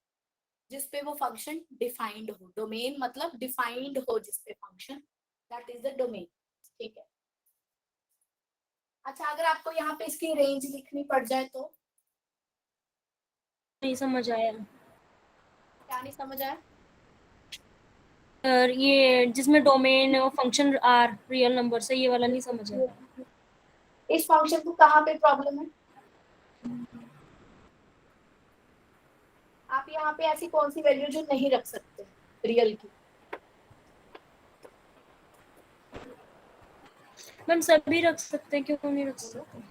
जिसपे वो फंक्शन डिफाइंड हो, डोमेन मतलब डिफाइंड हो जिसपे function, that is the domain. ठीक है। अच्छा, अगर आपको यहाँ पे इसकी रेंज लिखनी पड़ जाए तो नहीं समझ आया। क्या नहीं समझ आया? और ये जिसमें डोमेन और फंक्शन आर रियल नंबर से, ये वाला नहीं समझ आया। इस फंक्शन को कहाँ पे प्रॉब्लम है, आप यहाँ पे ऐसी कौन सी वैल्यू जो नहीं रख सकते रियल की? मैम सभी रख सकते हैं, क्यों नहीं रख सकते?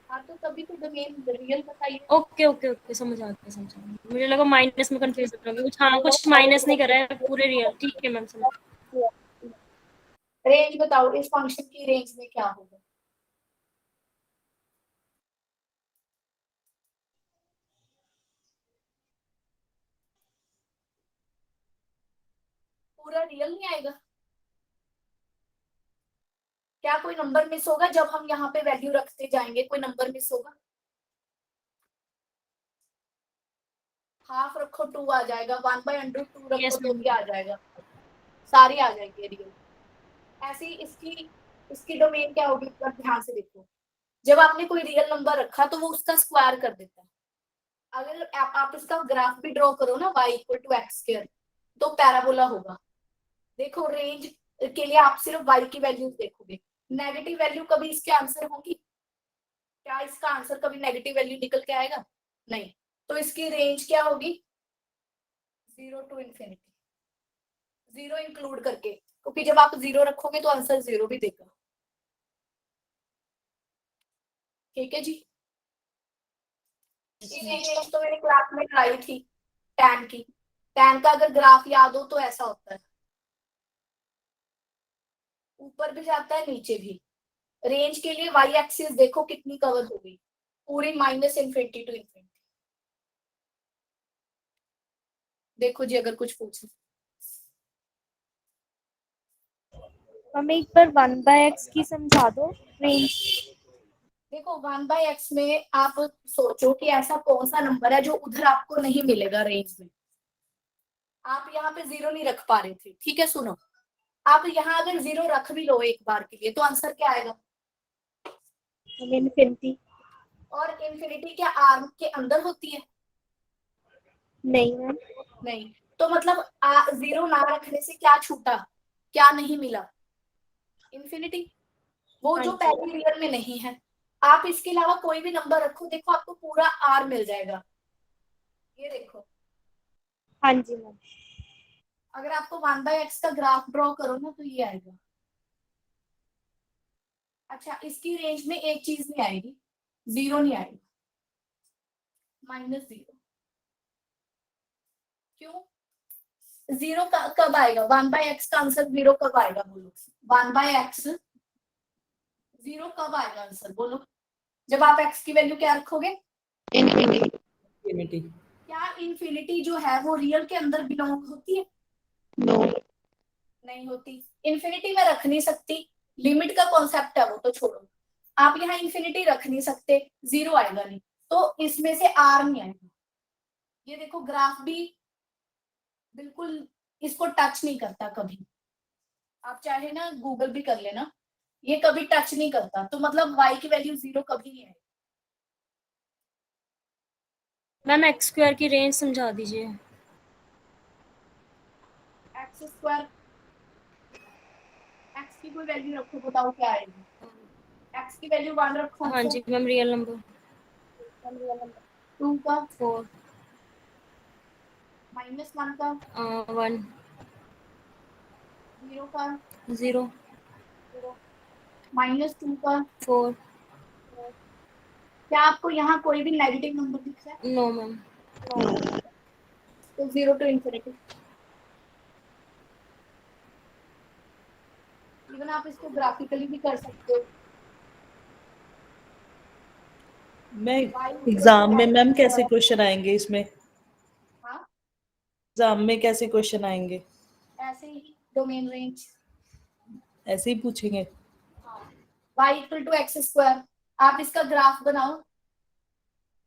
हाँ, तो तभी तो डोमेन रियल बताइए। ओके ओके ओके, समझ आ गया समझ आ गया। मुझे लगा माइनस में कंफ्यूज हो गया कुछ। हाँ, कुछ माइनस नहीं करा है, पूरे रियल। ठीक है मैम, समझ। रेंज बताओ, इस फंक्शन की रेंज में क्या होगा, पूरा रियल नहीं आएगा? क्या कोई नंबर मिस होगा जब हम यहाँ पे वैल्यू रखते जाएंगे, कोई नंबर मिस होगा? हाफ रखो 2 आ जाएगा, 1/√2 रखो यस तो मैम। भी आ जाएगा, सारी आ जाएंगे रियल। ऐसी इसकी डोमेन क्या होगी, पर ध्यान से देखो, जब आपने कोई रियल नंबर रखा तो वो उसका स्क्वायर कर देता है। अगर आप इसका ग्राफ भी ड्रॉ करो ना, y = x², तो पैराबोला होगा। देखो रेंज के लिए आप सिर्फ y की वैल्यूज देखोगे, नेगेटिव वैल्यू कभी इसके आंसर होगी क्या, इसका आंसर कभी नेगेटिव वैल्यू निकल के आएगा? नहीं। तो इसकी रेंज क्या होगी, 0 to infinity, 0 इंक्लूड करके, क्योंकि जब आप 0 रखोगे तो आंसर 0 भी देगा। ठीक है जी। ये रेंज तो मैंने क्लास में ट्राई थी tan की। tan का अगर ग्राफ याद हो तो ऐसा होता है, ऊपर भी जाता है नीचे भी। रेंज के लिए y एक्सिस देखो कितनी कवर हो गई, पूरी -∞ to ∞। देखो जी, अगर कुछ पूछे हमें एक बार 1/x की समझा दो रेंज। देखो 1/x में आप सोचो कि ऐसा कौन सा नंबर है जो उधर आपको नहीं मिलेगा रेंज में। आप यहाँ पे 0 नहीं रख पा रहे थे, ठीक है, सुनो, आप यहाँ अगर 0 रख भी लो एक बार के लिए तो आंसर क्या आएगा, इनफिनिटी। और इंफिनिटी क्या आर के अंदर होती है? नहीं मैम। नहीं। तो मतलब 0 ना रखने से क्या छूटा, क्या नहीं मिला, इंफिनिटी, वो जो पहली रियल में नहीं है। आप इसके अलावा कोई भी नंबर रखो, देखो आपको पूरा आर मिल जाएगा। ये देखो, हाँ जी मैम। अगर आपको 1/x का ग्राफ ड्रॉ करो ना तो ये आएगा। अच्छा, इसकी रेंज में एक चीज नहीं आएगी, 0 नहीं आएगा, -0। क्यों 0 कब आएगा? 1/x का आंसर 0 कब आएगा बोलो? 1/x 0 कब आएगा आंसर बोलो? जब आप x की वैल्यू क्या रखोगे? इनफिनिटी। क्या इन्फिनिटी जो है वो रियल के अंदर बिलोंग होती है? नो। नहीं होती। इन्फिनिटी में रख नहीं सकती, लिमिट का कॉन्सेप्ट है वो तो छोड़ो। आप यहाँ इन्फिनिटी रख नहीं सकते, 0 आएगा नहीं, तो इसमें से r नहीं आएगा। ये देखो ग्राफ भी बिल्कुल इसको टच नहीं करता कभी। आप चाहे ना गूगल भी कर लेना, ये कभी टच नहीं करता, तो मतलब y की वैल्यू 0 कभी नहीं आएगी। मैम एक्स स्क्वायर की रेंज समझा दीजिए। x स्क्वायर, x की कोई वैल्यू रखो, बताओ क्या आएगी? x की वैल्यू 1 रखो। हाँ जी मैम, रियल नंबर 2 का, 4 -1 का, 1 0 का, 0 -2 का। 4 क्या आपको यहाँ कोई भी नेगेटिव नंबर दिख रहा है? No ma'am. तो 0 to infinity। इवन आप इसको ग्राफिकली भी कर सकते हो। मैं एग्जाम में मैम कैसे क्वेश्चन आएंगे इसमें? हाँ, एग्जाम में कैसे क्वेश्चन आएंगे? ऐसे ही डोमेन रेंज ऐसे ही पूछेंगे? y equal to X square. आप इसका ग्राफ बनाओ।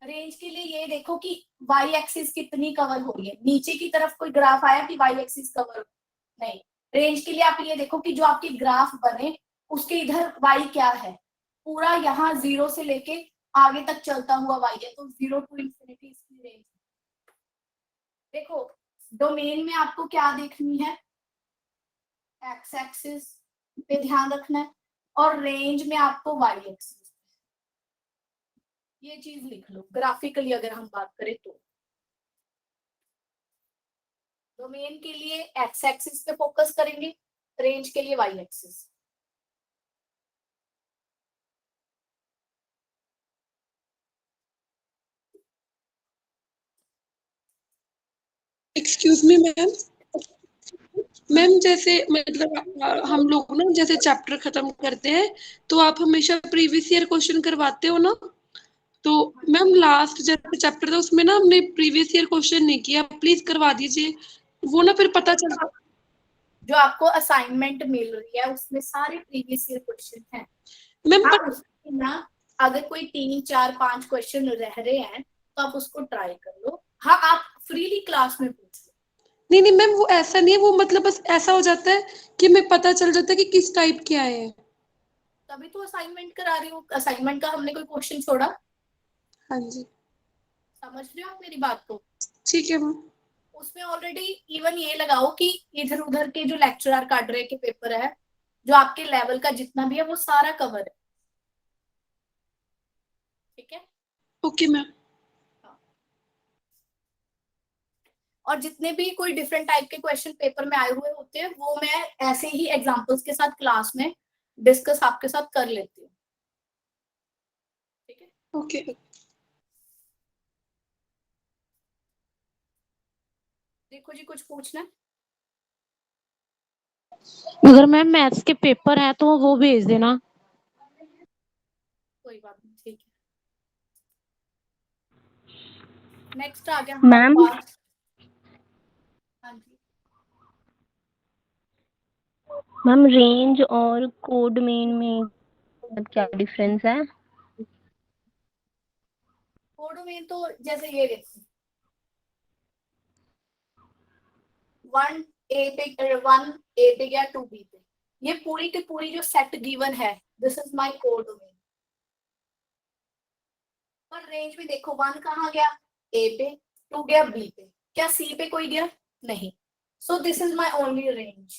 रेंज के लिए ये देखो कि y एक्सिस कितनी कवर हो रही है। नीचे की तरफ कोई ग्राफ आया कि y एक्सिस कवर नहीं। रेंज के लिए आप ये देखो कि जो आपकी ग्राफ बने उसके इधर y क्या है। पूरा यहाँ 0 से लेके आगे तक चलता हुआ y है, तो 0 to infinity इसकी रेंज। देखो डोमेन में आपको क्या देखनी है? एक्स एक्सिस पे ध्यान रखना है, और रेंज में आपको y एक्सिस। ये चीज लिख लो ग्राफिकली अगर हम बात करें तो। डोमेन के लिए एक्स एक्सिस पे फोकस करेंगे, रेंज के लिए y axis. Excuse me ma'am. Ma'am जैसे मतलब हम लोग ना जैसे चैप्टर खत्म करते हैं तो आप हमेशा प्रीवियस ईयर क्वेश्चन करवाते हो ना, तो मैम लास्ट जैसे चैप्टर था उसमें ना हमने प्रीवियस ईयर क्वेश्चन नहीं किया, प्लीज करवा दीजिए, वो ना फिर पता चलता। जो आपको असाइनमेंट मिल रही है उसमें सारे प्रीवियस ईयर क्वेश्चन हैं मैम आप उसमें ना, अगर कोई 3 4 5 क्वेश्चन रह रहे हैं तो आप उसको ट्राई कर लो। हाँ, आप फ्रीली क्लास में पूछ लो। नहीं नहीं मैम, वो ऐसा नहीं है, वो मतलब बस ऐसा हो जाता है कि हमें पता चल जाता है कि किस टाइप के आए हैं। तभी तो असाइनमेंट करा रही हूँ। असाइनमेंट का हमने कोई क्वेश्चन छोड़ा? हाँ जी, समझ रहे हो आप मेरी बात को? ठीक है मैम। उसमें ऑलरेडी इवन ये लगाओ कि इधर उधर के जो लेक्चरर काट रहे के पेपर है, जो आपके लेवल का जितना भी है वो सारा कवर है। ठीक है, ओके मैम। और जितने भी कोई डिफरेंट टाइप के क्वेश्चन पेपर में आए हुए होते हैं वो मैं ऐसे ही एग्जांपल्स के साथ क्लास में डिस्कस आपके साथ कर लेती हूँ। ठीक है, ओके। देखो जी, कुछ पूछना है? अगर मैम मैथ्स के पेपर है तो वो भेज देना। कोई बात नहीं, ठीक है। नेक्स्ट आ गया हमारे मैम। पास। हाँ जी, मैम रेंज और कोडमेन में क्या डिफरेंस है? कोडोमेन तो जैसे ये देखो 1 ए पे गया 2 बी पे, ये पूरी की पूरी जो सेट गिवन है दिस इज माय कोडोमेन। पर रेंज में देखो 1 कहाँ गया? ए पे, 2 गया बी पे, क्या सी पे कोई गया? नहीं। So this is my only range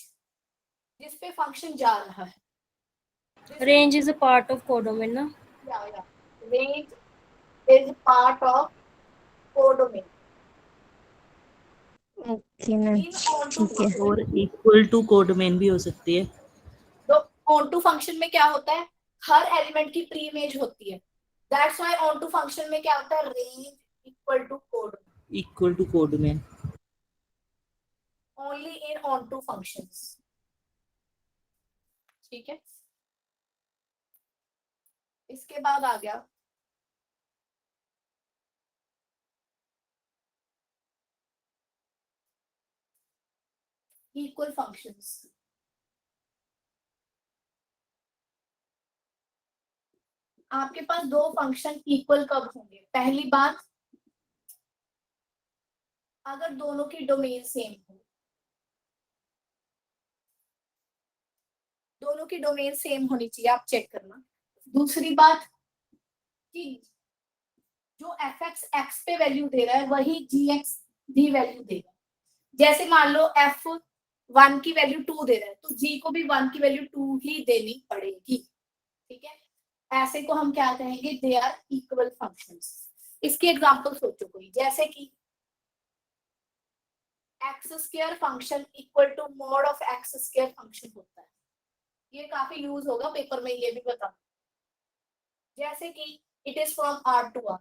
जिस पे फंक्शन जा रहा है। Range is a part of codomain ना? या range is part of codomain. Okay ma'am, ठीक है। और इक्वल टू कोडमेन भी हो सकती है। तो ऑन टू फंक्शन में क्या होता है? हर एलिमेंट की प्री इमेज होती है। That's why onto function में क्या होता है, range equal to code, equal to code में। Only in onto functions. ठीक है, इसके बाद आ गया इक्वल फंक्शंस। आपके पास दो फंक्शन इक्वल कब होंगे? पहली बात, अगर दोनों की डोमेन सेम हो, दोनों की डोमेन सेम होनी चाहिए, आप चेक करना। दूसरी बात कि जो एफ एक्स पे वैल्यू दे रहा है वही जी एक्स भी वैल्यू देगा। जैसे मान लो एफ 1 की वैल्यू 2 दे रहा है तो जी को भी 1 की वैल्यू 2 ही देनी पड़ेगी। ठीक है, ऐसे को हम क्या कहेंगे, दे आर इक्वल फंक्शंस। इसकी एग्जांपल सोचो कोई, जैसे कि X square function equal to mod of X square function होता है। ये काफी यूज होगा पेपर में, ये भी बता। जैसे कि it is from R to R.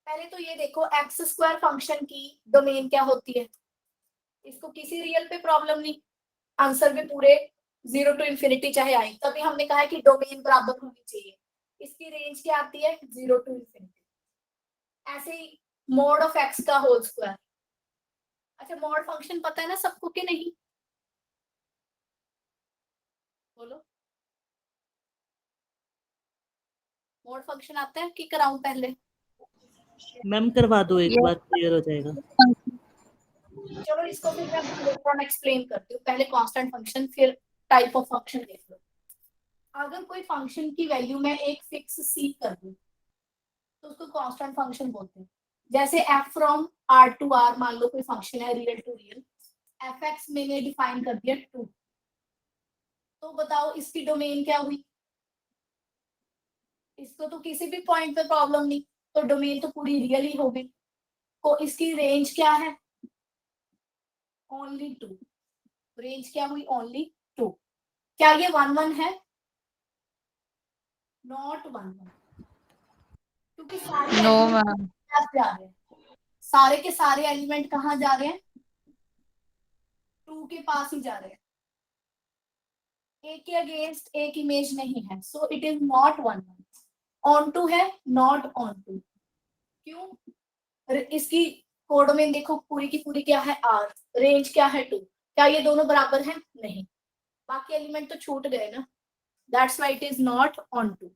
पहले तो ये देखो एक्स स्क्वायर फंक्शन की डोमेन क्या होती है, इसको किसी रियल पे प्रॉब्लम नहीं, आंसर भी पूरे 0 टू इंफिनिटी चाहे आए, तभी हमने कहा है कि डोमेन बराबर होनी चाहिए। इसकी रेंज क्या आती है, 0 टू इंफिनिटी। ऐसे ही मॉड ऑफ एक्स का होल स्क्वायर। अच्छा, मॉड फंक्शन पता है ना सबको कि नहीं, बोलो। मॉड फंक्शन आता है कि कराऊं पहले? मैम करवा दो, एक बार क्लियर हो जाएगा। चलो इसको फिर मैं लेटर ऑन एक्सप्लेन करती हूँ, पहले कांस्टेंट फंक्शन फिर टाइप ऑफ फंक्शन देख लो। अगर कोई फंक्शन की वैल्यू में एक फिक्स सी कर दूं तो उसको कांस्टेंट फंक्शन बोलते हैं। जैसे f from R to R, मान लो कोई फंक्शन है real to real, f x मैंने डिफाइन कर दिया 2, तो बताओ इसकी डोमेन क्या हुई? इसको तो किसी भी पॉइंट पे प्रॉब्लम नहीं, तो डोमेन तो पूरी रियल ही हो गई। तो इसकी रेंज क्या है, ओनली 2। रेंज क्या हुई, ओनली 2। क्या ये 1 1 है? नॉट 1 1, क्योंकि सारे नो एलिमेंट मैम। जा रहे हैं, सारे के सारे एलिमेंट कहाँ जा रहे हैं, 2 के पास ही जा रहे हैं। एक के अगेंस्ट एक इमेज नहीं है, so it is not 1 1। Onto है, नॉट ऑन टू। क्यों? इसकी कोडोमेन देखो पूरी की पूरी क्या है, आर, रेंज क्या है 2। क्या ये दोनों बराबर हैं? नहीं, बाकी एलिमेंट तो छूट गए ना, that's why it is not onto.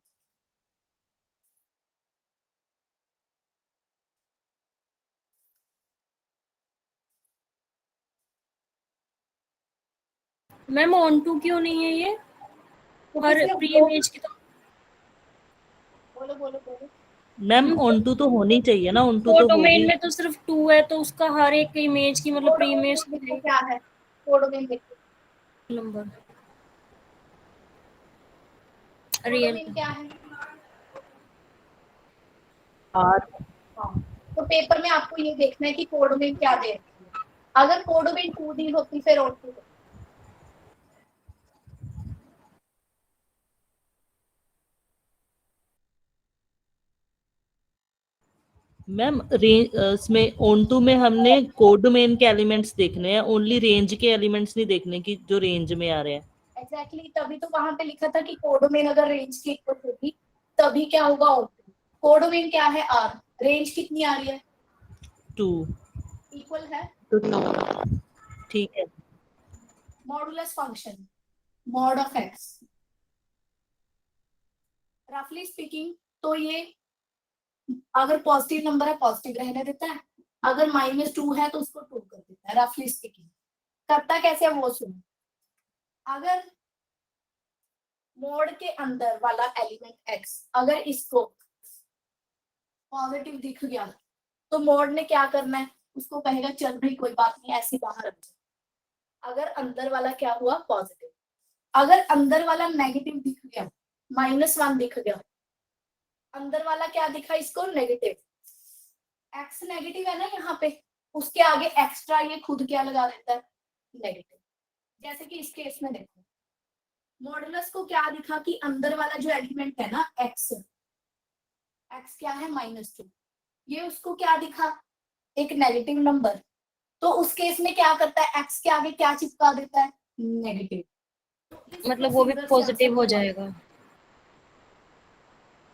Ma'am onto क्यों नहीं है ये, हर प्री इमेज की तो? बोलो बोलो बोलो। मैम ऑन टू तो होनी चाहिए ना, ऑन टू तो कोडोमेन होगी। में तो सिर्फ 2 है, तो उसका हर एक इमेज की मतलब प्री इमेज देखो क्या है, कोडोमेन देखो, नंबर रियल कोडोमेन क्या है, आर। तो पेपर में आपको ये देखना है कि कोडोमेन क्या दे रखी है। अगर कोडोमेन 2 दी होती फिर ऑन टू। मैम रेंज इसमें ऑन टू में हमने कोड डोमेन के एलिमेंट्स देखने हैं, ओनली रेंज के एलिमेंट्स नहीं देखने कि जो रेंज में आ रहे हैं। एग्जैक्टली, तभी तो वहां पे लिखा था कि कोडोमेन अगर रेंज की इक्वल होगी तभी क्या होगा, ऑन टू। कोडोमेन क्या है, आर, रेंज कितनी आ रही है, 2, इक्वल है तो 2। ठीक है। Modulus function, mod of x, रफली स्पीकिंग तो ये अगर पॉजिटिव नंबर है पॉजिटिव रहने देता है, अगर -2 है तो उसको 2 कर देता है, रफली स्पीकिंग। करता कैसे है वो सुनो। अगर मोड के अंदर वाला एलिमेंट एक्स अगर इसको पॉजिटिव दिख गया तो मोड ने क्या करना है, उसको कहेगा चल भाई कोई बात नहीं ऐसी बाहर आ जा। अगर अंदर वाला क्या हुआ, पॉजिटिव। अगर अंदर वाला नेगेटिव दिख गया, -1 दिख गया, अंदर वाला क्या दिखा इसको, नेगेटिव। एक्स नेगेटिव है ना यहाँ पे, उसके आगे एक्स्ट्रा ये खुद क्या लगा देता है, नेगेटिव। जैसे कि इस केस में देखो मॉडुलस को क्या दिखा कि अंदर वाला जो एलिमेंट है ना x क्या है -2, ये उसको क्या दिखा एक नेगेटिव नंबर, तो उस केस में क्या करता है x के आगे क्या चिपका देता है नेगेटिव, मतलब वो भी पॉजिटिव हो जाएगा।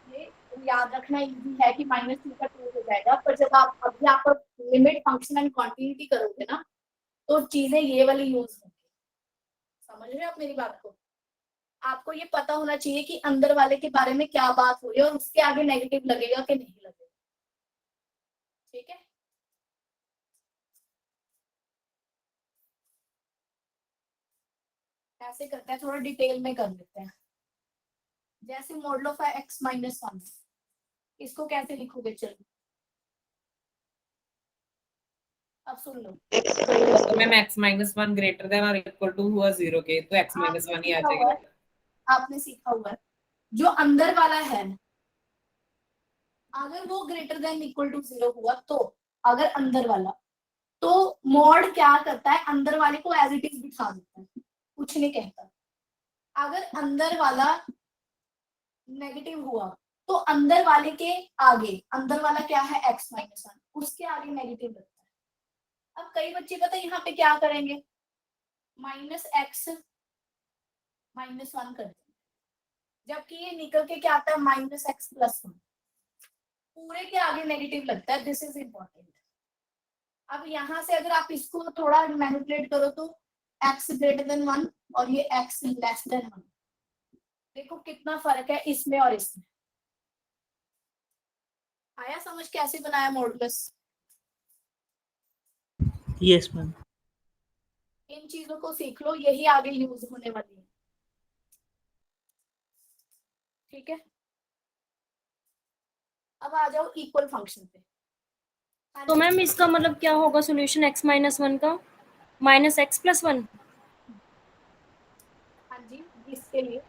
ये याद रखना इजी है कि -2 का 2 हो जाएगा, पर जब आप अभी आप लिमिट फंक्शन एंड कंटिन्यूटी करोगे ना तो चीजें ये वाली यूज होंगी। समझ रहे हो आप मेरी बात को? आपको ये पता होना चाहिए कि अंदर वाले के बारे में क्या बात हो रही है और उसके आगे नेगेटिव लगेगा कि नहीं लगेगा। ठीक है, ऐसे करते हैं, थोड़ा डिटेल में कर लेते हैं। जैसे मॉडल ऑफ x -1, इसको कैसे लिखोगे? चलो अब सुन लो। तो मैम x-1 ग्रेटर देन और इक्वल टू हुआ 0 के, तो x-1 ही आ जाएगा। आपने सीखा हुआ है जो अंदर वाला है, अगर वो ग्रेटर देन इक्वल टू 0 हुआ तो, अगर अंदर वाला, तो मॉड क्या करता है अंदर वाले को एज इट इज बिठा देता है, कुछ नहीं कहता। अगर अंदर वाला नेगेटिव हुआ तो अंदर वाले के आगे, अंदर वाला क्या है x -1, उसके आगे नेगेटिव लगता है। अब कई बच्चे पता है यहाँ पे क्या करेंगे, -x -1 कर देंगे, जबकि ये निकल के क्या आता है -x +1, पूरे के आगे नेगेटिव लगता है। This is important. अब यहाँ से अगर आप इसको थोड़ा मैनिपुलेट करो तो x ग्रेटर देन 1 और ये x लेस देन 1, देखो कितना फर्क है इसमें और इसमें। आया समझ कैसे बनाया मॉडुलस? Yes ma'am. इन चीजों को सीख लो, यही आगे यूज होने वाली है। ठीक है, अब आ जाओ इक्वल फंक्शन पे। तो मैम इसका मतलब क्या होगा सॉल्यूशन x -1 का? -x +1। हाँ जी, इसके लिए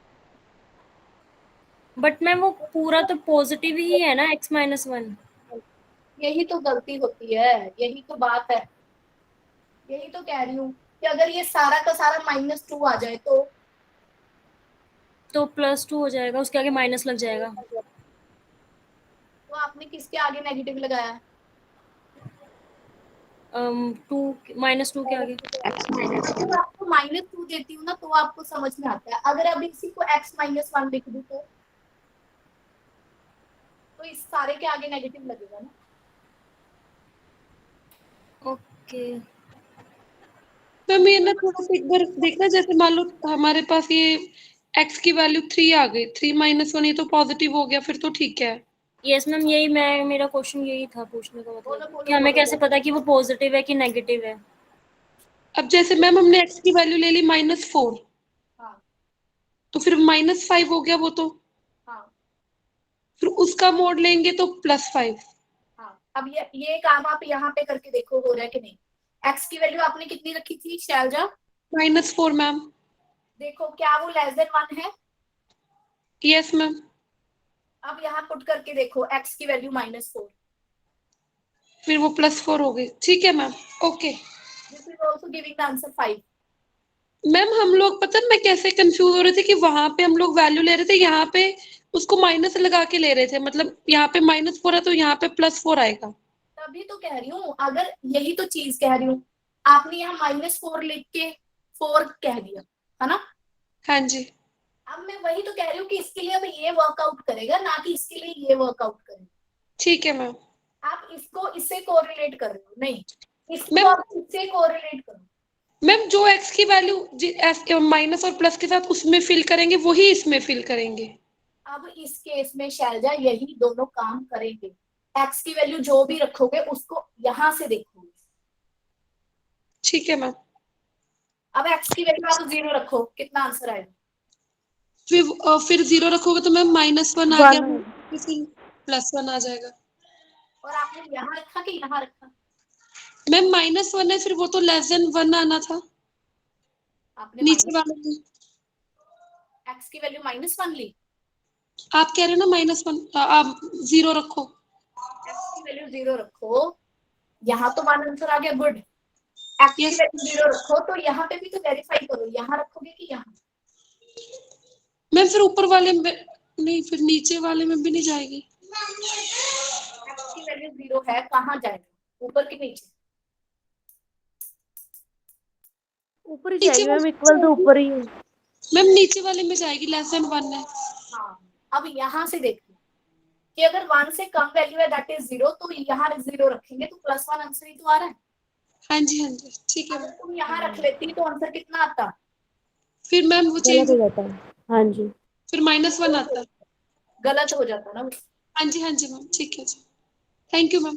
बट मैम वो पूरा तो पॉजिटिव ही है ना x -1। यही तो गलती होती है, यही तो बात है, यही तो कह रही हूँ कि अगर ये सारा का सारा -2 आ जाए तो +2 हो जाएगा, उसके आगे माइनस लग जाएगा। तो आपने किसके आगे नेगेटिव लगाया? 2 -2 के आगे। तो आपको -2 देती हूँ ना तो आपको समझ में आता है। अगर अभी इसी को x -1 लिख दूं तो इस सारे के आगे नेगेटिव लगेगा ना। ओके मैम ये ना थोड़ा सा एक बार देखना, जैसे मान लो हमारे पास ये x की वैल्यू 3 आ गई, 3 -1, ये तो पॉजिटिव हो गया, फिर तो ठीक है। यस मैम, यही मेरा क्वेश्चन यही था पूछने का, मतलब बोलो, कि हमें बोलो। कैसे पता कि वो पॉजिटिव है कि नेगेटिव है? अब जैसे मैम हमने x की वैल्यू ले ली -4, हाँ तो फिर -5 हो गया वो तो, हाँ फिर उसका मोड लेंगे तो +5। हाँ। अब ये काम आप यहाँ पे करके देखो हो रहा है कि नहीं। x की वैल्यू आपने कितनी रखी थी शैलजा? -4 मैम। देखो क्या वो लेस देन 1 है? Yes ma'am. अब यहाँ पुट करके देखो x की वैल्यू -4, फिर वो +4 हो गई। ठीक है ma'am, okay. This is also giving the answer 5। Ma'am हम लोग पता है मैं कैसे कंफ्यूज हो रहे थे कि वहां पे हम लोग वैल्यू ले रहे थे, यहाँ पे उसको माइनस लगा के ले रहे थे, मतलब यहाँ पे -4 है तो यहाँ पे +4 आएगा। तभी तो कह रही हूँ, अगर यही तो चीज कह रही हूँ, आपने यहाँ -4 लिख के 4 कह दिया है ना। हाँ जी। अब मैं वही तो कह रही हूँ कि इसके लिए अब ये वर्कआउट करेगा, ना कि इसके लिए ये वर्कआउट करेगा। ठीक है मैम। आप इसको इससे कोरिलेट कर रहे हो, नहीं इसको मैम आप इससे कोरिलेट करो। मैम जो x की वैल्यू माइनस और प्लस के साथ उसमें फिल करेंगे वही इसमें फिल करेंगे। अब इस केस में शैलजा यही दोनों काम करेंगे। x की वैल्यू जो भी रखोगे उसको यहाँ से देखोगे। ठीक है मैम। अब x की वैल्यू आप 0 रखो, कितना आंसर आएगा? फिर 0 रखोगे तो मैम -1 आ गया, फिर +1 आ जाएगा। और आपने यहाँ रखा कि यहाँ रखा? मैम -1 है, फिर वो तो <1 आना था आपने नीचे वाले में। x की वैल्यू -1 ली। आप कह रहे हो ना -1, आप 0 रखो। x की वैल्यू 0 रखो, यहाँ तो 1 आंसर आ गया, गुड। x की Yes. वैल्यू 0 रखो तो यहाँ पे भी तो वेरीफाई करो, यहाँ रखोगे कि यहाँ? मैम फिर ऊपर वाले में नहीं, फिर नीचे वाले में भी नहीं जाएगी। x की वैल्यू 0 है, कहाँ जाएगा, ऊपर के नीचे? ऊपर ही नीचे जाएगी मैम, वाले इक्वल तो ऊपर ही है। मैम नीचे वाले में जाएगी, <1 है। हाँ, अब यहाँ से देखो कि अगर 1 से कम वैल्यू है दैट इज 0, तो यहाँ 0 रखेंगे तो +1 आंसर ही तो आ रहा है। हाँ जी ठीक है अगर मैम। तुम यहाँ रख लेती तो आंसर कितना आता? फिर मैम वो गलत चेंज, हो जाता है। हाँ जी। फिर -1 आता। गलत हो जाता ना। हाँ जी मैम, ठीक है जी, थैंक यू मैम।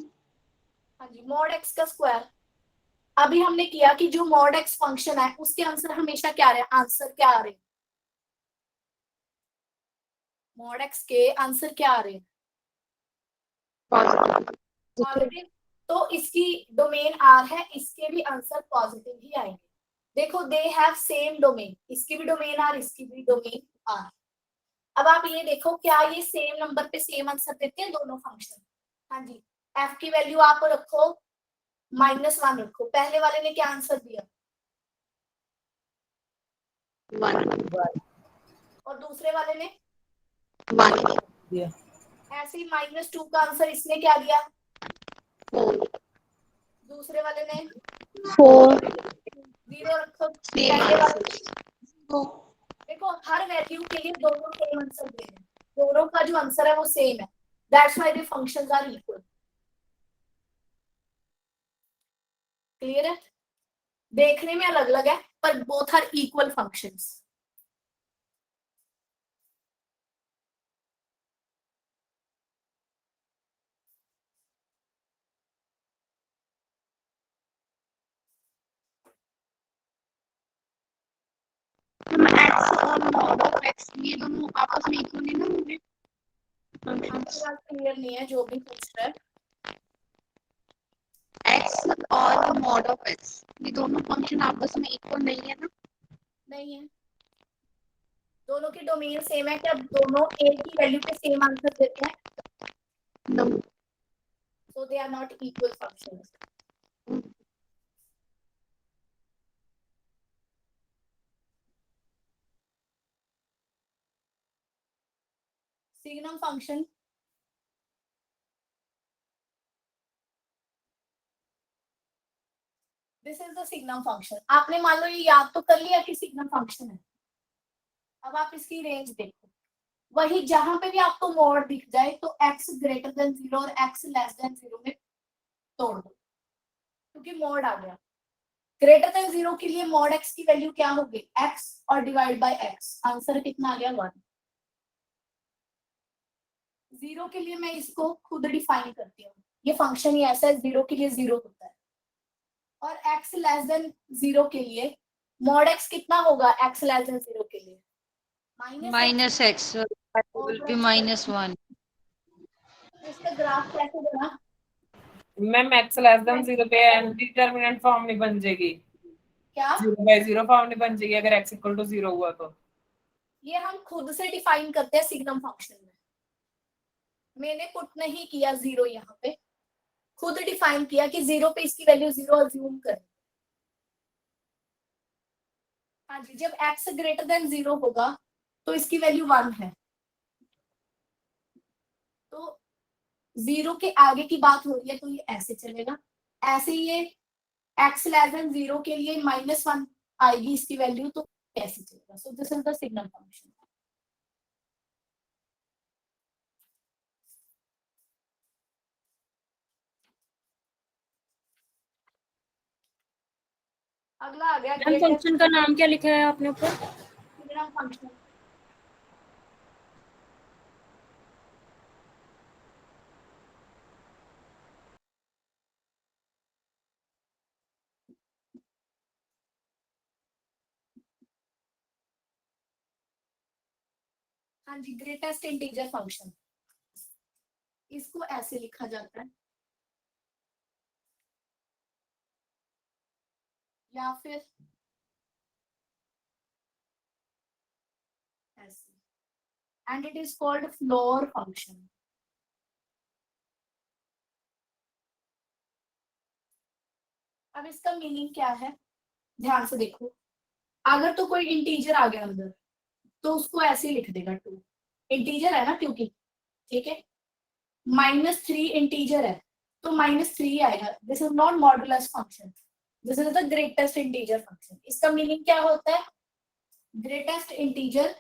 हाँ जी, mod x का स्क्वायर। अभी हमने किया कि जो mod x फंक्शन है उसके आंसर हमेशा क्या आ रहे हैं, आंसर क्या आ रहे हैं, mod x के आंसर क्या आ रहे हैं, पॉजिटिव। तो इसकी डोमेन r है, इसके भी आंसर पॉजिटिव ही आएंगे। देखो दे हैव सेम डोमेन, इसकी भी डोमेन r, इसकी भी डोमेन r। अब आप ये देखो क्या ये सेम नंबर पे सेम आंसर देते हैं दोनों फंक्शन? हाँ जी, f की वैल्यू आप रखो -1 रखो, पहले वाले ने क्या आंसर दिया, 1 और दूसरे वाले ने 1 दिया। ऐसे ही -2 का आंसर इसने क्या दिया, 4 दूसरे वाले ने 4 0 रखो, सेम पहले वाले आंसर। देखो हर वैल्यू के लिए दोनों सेम आंसर दे रहे हैं, दोनों का जो आंसर है वो सेम है, that's why the functions are equal. Clear है? देखने में अलग अलग है पर both are equal functions. x और mod of x ये दोनों आपस में इक्वल है ना होंगे फंक्शंस। बात क्लियर नहीं है जो भी पूछ रहा है। x और mod of x ये दोनों फंक्शन आपस में इक्वल नहीं है ना? नहीं है, दोनों की डोमेन सेम है, क्या दोनों एक ही वैल्यू पे सेम आंसर देते हैं? No. So they are not equal functions. Signum function, this is the signum function. आपने मान लो ये याद तो कर लिया कि सिग्नम फंक्शन है। अब आप इसकी रेंज देखो, वही जहां पे भी आपको मोड दिख जाए तो x ग्रेटर देन 0 और x लेस देन 0 में तोड़ दो, क्योंकि मोड आ गया। ग्रेटर देन 0 के लिए मोड x की वैल्यू क्या होगी, x और डिवाइड बाय x, आंसर कितना आ गया 1। 0 के लिए मैं इसको खुद डिफाइन करती हूँ, ये फंक्शन ही ऐसा है, 0 के लिए 0 होता है, और x लेस देन 0 के लिए मोड x कितना होगा, x लेस देन 0 के लिए -x will be -1. इसका ग्राफ कैसे बना, मैम x लेस देन 0 पे डिटरमिनेंट फॉर्म नहीं बन जाएगी, क्या 0/0 फॉर्म नहीं बन जाएगी अगर x इक्वल टू 0 हुआ तो। ये हम खुद से डिफाइन करते हैं सिग्नम फंक्शन में, मैंने पुट नहीं किया 0 यहाँ पे, खुद डिफाइन किया कि 0 पे इसकी वैल्यू 0 अज्यूम करें। हाँ जी, जब x ग्रेटर देन 0 होगा तो इसकी वैल्यू 1 है, तो 0 के आगे की बात हो रही है तो ये ऐसे चलेगा। ऐसे ये x लेस देन 0 के लिए -1 आएगी इसकी वैल्यू, तो कैसे चलेगा। So this is the signum function. अगला आ गया फंक्शन का नाम क्या लिखा है आपने ऊपर? Signum function. हाँ जी, ग्रेटेस्ट इंटीजर फंक्शन, इसको ऐसे लिखा जाता है, या फिर ऐसे, and it is called floor function. अब इसका मीनिंग क्या है, ध्यान से देखो, अगर तो कोई इंटीजर आ गया अंदर तो उसको ऐसे ही लिख देगा 2, इंटीजर है ना क्योंकि, ठीक है। -3 इंटीजर है तो -3 आएगा। This is not modulus function, this is the greatest integer function. इसका मीनिंग क्या होता है? Greatest integer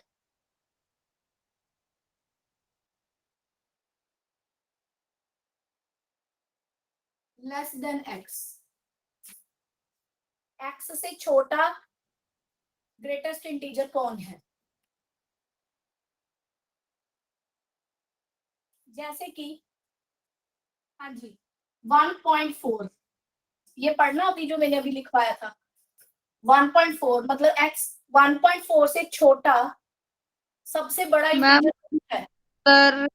less than x, x से छोटा ग्रेटेस्ट इंटीजर कौन है? जैसे कि हाँ जी 1.4, ये पढ़ना अभी जो मैंने अभी लिखवाया था। 1.4 मतलब x 1.4 से छोटा सबसे बड़ा मैम इंटीजर है। पर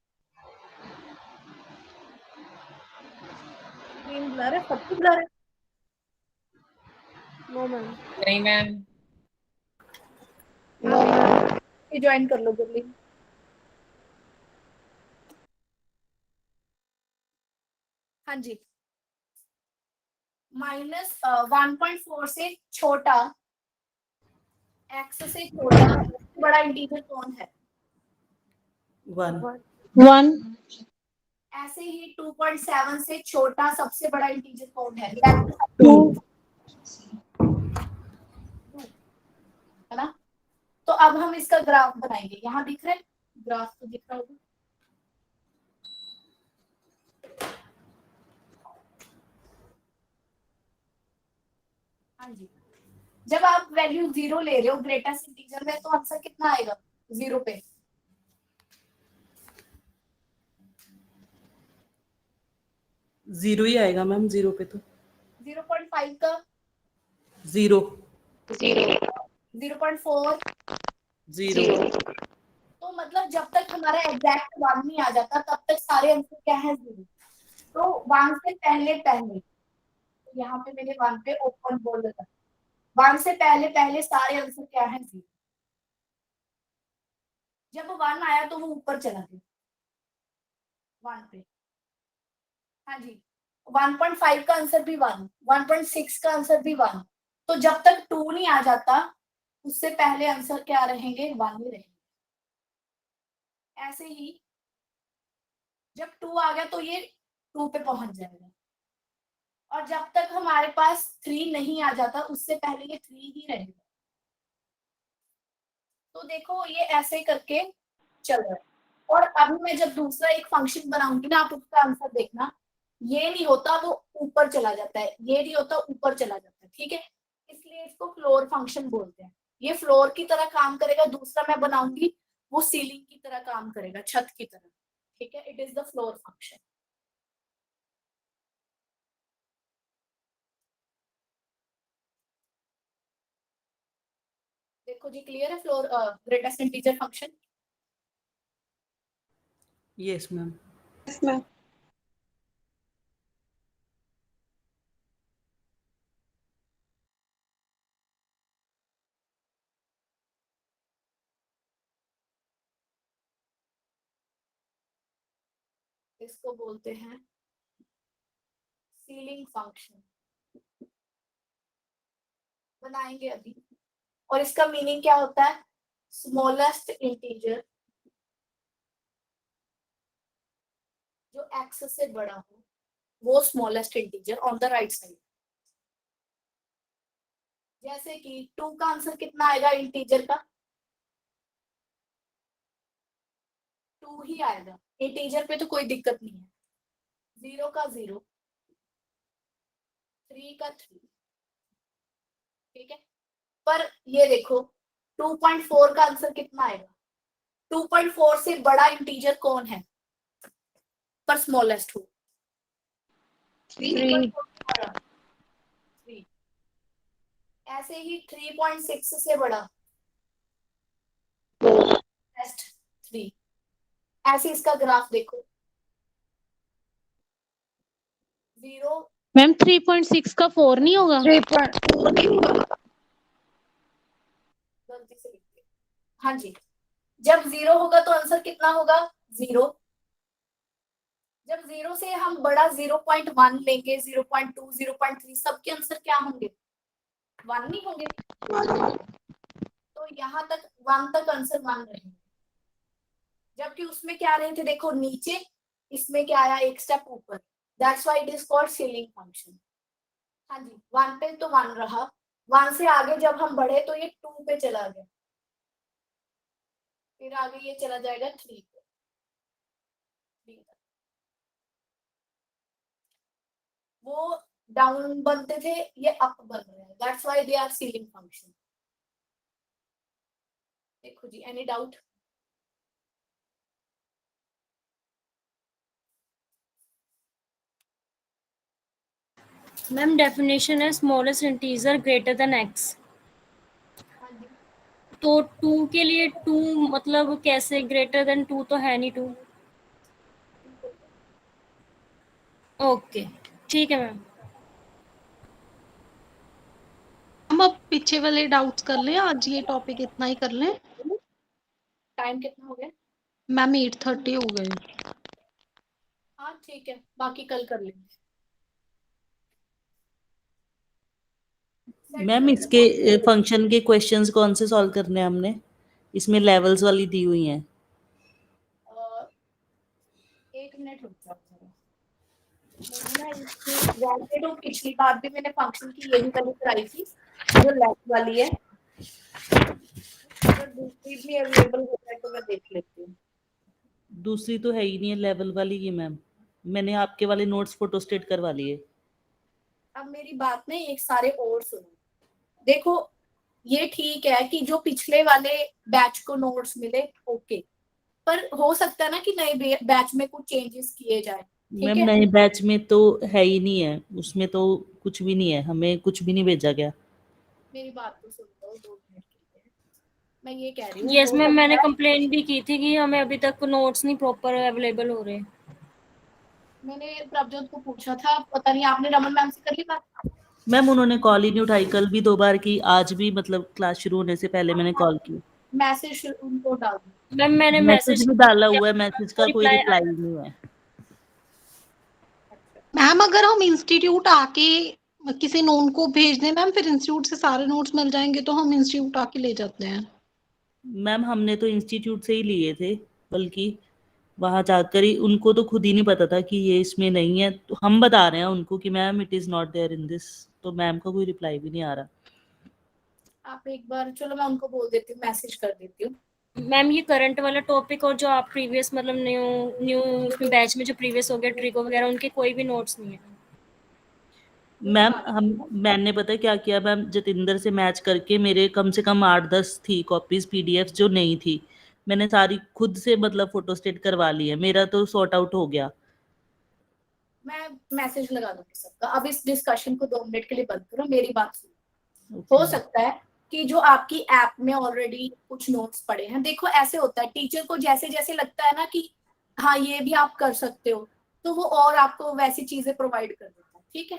स्क्रीन ब्लर है, सबकी ब्लर है। नो मैम, नहीं मैम, नो मैम, ज्वाइन कर लो जल्दी। हाँ जी -1.4 से छोटा, x से छोटा सबसे बड़ा इंटीजर कौन है? 1 1 ऐसे ही 2.7 से छोटा सबसे बड़ा इंटीजर कौन है? 2 है ना। तो अब हम इसका ग्राफ बनाएंगे। यहाँ दिख रहा है ग्राफ, तो दिख रहा होगा। हाँ जी जब आप वैल्यू 0 ले रहे हो ग्रेटेस्ट इंटीजर में तो आंसर कितना आएगा 0 पे? जीरो ही आएगा मैम, 0 पे तो 0.5 का 0 0.4 0 तो मतलब जब तक हमारा एग्जैक्ट 1 नहीं आ जाता तब तक सारे आंसर क्या है 0। तो 1 से पहले पहले, यहाँ पे मैंने 1 पे ओपन बोल रखा, 1 से पहले पहले सारे आंसर क्या है 0। जब 1 आया तो वो ऊपर चला गया 1 पे। हाँ जी 1.5 का आंसर भी 1, 1.6 का आंसर भी 1। तो जब तक 2 नहीं आ जाता उससे पहले आंसर क्या रहेंगे 1 ही रहेंगे। ऐसे ही जब 2 आ गया तो ये 2 पे पहुंच जाएगा, और जब तक हमारे पास 3 नहीं आ जाता उससे पहले ये 3 ही रहेगा। तो देखो ये ऐसे करके चल रहा है। और अभी मैं जब दूसरा एक फंक्शन बनाऊंगी ना आप उसका आंसर देखना, ये नहीं होता वो ऊपर चला जाता है, ये नहीं होता ऊपर चला जाता है, ठीक है। इसलिए इसको फ्लोर फंक्शन बोलते हैं। ये फ्लोर की तरह काम करेगा। दूसरा मैं बनाऊंगी वो सीलिंग की तरह काम करेगा, छत की तरह, ठीक है। It is the floor function. देखो जी क्लियर है floor greatest integer function? Yes ma'am. Yes ma'am. इसको बोलते हैं सीलिंग फंक्शन। बनाएंगे अभी। और इसका मीनिंग क्या होता है? स्मॉलेस्ट इंटीजर जो x से बड़ा हो वो smallest integer on the right side. जैसे कि 2 का आंसर कितना आएगा इंटीजर का? 2 ही आएगा। इंटीजर पे तो कोई दिक्कत नहीं है। 0 का 0, 3 का 3, ठीक है। पर ये देखो 2.4 का आंसर कितना आएगा? 2.4 से बड़ा इंटीजर कौन है पर स्मॉलेस्ट हो? 3। ऐसे ही 3.6 से बड़ा 3। ऐसे इसका ग्राफ देखो 0। मैम 3.6 का 4 नहीं होगा? 3.4 नहीं होगा। गलती से लिख दिया। हाँ जी जब 0 होगा तो आंसर कितना होगा 0। जब 0 से हम बड़ा 0.1 लेंगे, 0.2, 0.3 सबके आंसर क्या होंगे 1 नहीं होंगे। तो यहाँ तक 1 तक आंसर 1 रहेंगे, जबकि उसमें क्या रहे थे देखो नीचे, इसमें क्या आया एक स्टेप ऊपर, that's why it is called ceiling function. हाँ जी 1 पे तो 1 रहा, 1 से आगे जब हम बढ़े तो ये 2 पे चला गया, फिर आगे ये चला जाएगा 3 पे। वो डाउन बनते थे, ये अप बन रहे हैं, that's why they are ceiling function. देखो जी, एनी डाउट? मैम डेफिनेशन है smallest integer greater than x, तो 2 के लिए 2 मतलब कैसे, ग्रेटर देन 2 तो है नहीं 2। ओके ठीक है मैम। हम अब पीछे वाले डाउट्स कर लें, आज ये टॉपिक इतना ही कर लें। टाइम कितना हो गया? मैम 8:30 हो गए। हाँ ठीक है, बाकी कल कर लेंगे। मैम इसके फंक्शन के क्वेश्चंस कौन से सॉल्व करने हैं हमने? इसमें लेवल्स वाली दी हुई हैं। 1 मिनट रुक जाओ जरा, मैंने ना इसकी वैसे तो पिछली बार भी मैंने फंक्शन की यही वाली कराई थी जो लेफ्ट वाली है, अगर दूसरी भी अवेलेबल हो जाए तो मैं देख लेती हूँ। दूसरी तो है ही नहीं है लेवल वाली की मैम, मैंने आपके वाले नोट्स फोटोस्टेट करवा लिए। अब मेरी बात में एक सारे और सुनो, देखो ये ठीक है कि जो पिछले वाले बैच को नोट्स मिले, ओके, पर हो सकता है ना कि नए बैच में कुछ चेंजेस किए जाए। मैम नए बैच में तो है ही नहीं है, उसमें तो कुछ भी नहीं है, हमें कुछ भी नहीं भेजा गया। मेरी बात तो सुन लो 2 मिनट के लिए, मैं ये कह रही हूँ। यस मैम, मैंने कंप्लेन भी की थी कि हमें अभी तक नोट्स नहीं प्रॉपर अवेलेबल हो रहे। मैंने प्रभजोत को पूछा था, पता नहीं आपने रमन मैम से कर ली बात? मैम उन्होंने कॉल ही नहीं उठाई, कल भी 2 बार की, आज भी मतलब क्लास शुरू होने से पहले मैंने कॉल की। मैसेज उनको डाल दी मैम, मैंने मैसेज भी डाला हुआ है, मैसेज का कोई रिप्लाई नहीं है। मैम अगर हम इंस्टीट्यूट आके किसी नोन को भेज दें मैम, फिर इंस्टीट्यूट से सारे नोट्स मिल जाएंगे तो हम इंस्टीट्यूट आके ले जाते हैं। मैम हमने तो इंस्टीट्यूट से ही लिए थे, बल्कि वहां जाकर ही उनको तो खुद ही नहीं पता था कि ये इसमें नहीं है, तो हम बता रहे हैं उनको कि ma'am it is not there in this, तो मैम का कोई रिप्लाई भी नहीं आ रहा। आप एक बार, चलो मैं उनको बोल देती हूँ, मैसेज कर देती हूँ। मैम ये करंट वाला टॉपिक और जो आप प्रीवियस मतलब न्यू बैच में जो प्रीवियस हो गया ट्रिको वगैरह, उनके कोई भी नोट्स नहीं है मैम मैंने पता है क्या किया मैम, जतिंदर से मैच करके मेरे कम से कम 8-10 थी कॉपीज पीडीएफ जो नहीं थी, मैंने सारी खुद से मतलब फोटोस्टेट करवा ली है, मेरा तो सॉर्ट आउट हो गया। मैं मैसेज लगा दूंगी सबका। अब इस डिस्कशन को 2 मिनट के लिए बंद करो, मेरी बात सुनो। हो सकता है कि जो आपकी ऐप में ऑलरेडी कुछ नोट्स पड़े हैं, देखो ऐसे होता है, टीचर को जैसे जैसे लगता है ना कि हाँ ये भी आप कर सकते हो, तो वो और आपको वैसी चीजें प्रोवाइड कर देता है। ठीक है,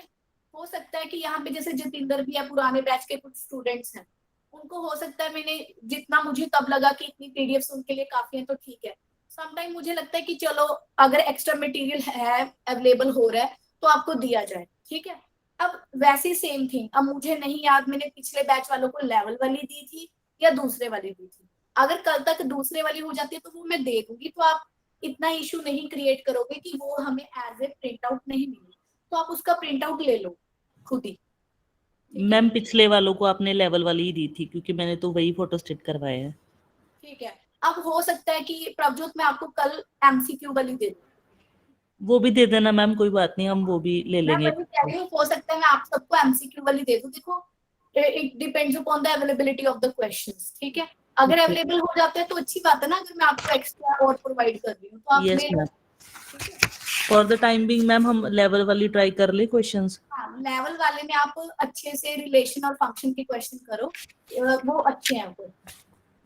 हो सकता है कि यहाँ पे जैसे जतिंदर भी है, पुराने बैच के कुछ स्टूडेंट्स हैं, उनको हो सकता है, मैंने जितना मुझे तब लगा कि इतनी पीडीएफ उनके लिए काफी है, तो ठीक है। समटाइम मुझे लगता है कि चलो अगर एक्स्ट्रा मटेरियल है, अवेलेबल हो रहा है, तो आपको दिया जाए। ठीक है, अब वैसे सेम थिंग, अब मुझे नहीं याद मैंने पिछले बैच वालों को लेवल वाली दी थी या दूसरे वाली दी थी, अगर कल तक दूसरे वाली हो जाती है तो वो मैं दे दूंगी, तो आप इतना इशू नहीं क्रिएट करोगे कि वो हमें एज ए प्रिंट आउट नहीं मिली, तो आप उसका प्रिंट आउट ले लो खुद ही। मैम पिछले वालों को आपने लेवल वाली ही दी थी, क्योंकि मैंने तो वही फोटोस्टेट करवाए हैं। ठीक है, अब हो सकता है कि प्रभजोत मैं आपको कल एमसीक्यू वाली दे दूं, वो भी दे देना मैम, कोई बात नहीं, हम वो भी ले मैं लेंगे। वही कह रही हूँ, हो सकता है मैं आप सबको एमसीक्यू वाली दे दूं। देखो it depends upon the availability of the questions. ठीक है, अगर अवेलेबल हो जाते हैं तो अच्छी बात है ना, अगर मैं आपको एक्स्ट्रा और प्रोवाइड कर रही हूँ तो आप यस ले लो। Ma'am, for the time being ma'am हम लेवल वाली ट्राई कर ले क्वेश्चंस। हाँ, लेवल वाले में आप अच्छे से रिलेशन और फंक्शन के क्वेश्चन करो, वो अच्छे हैं आपको।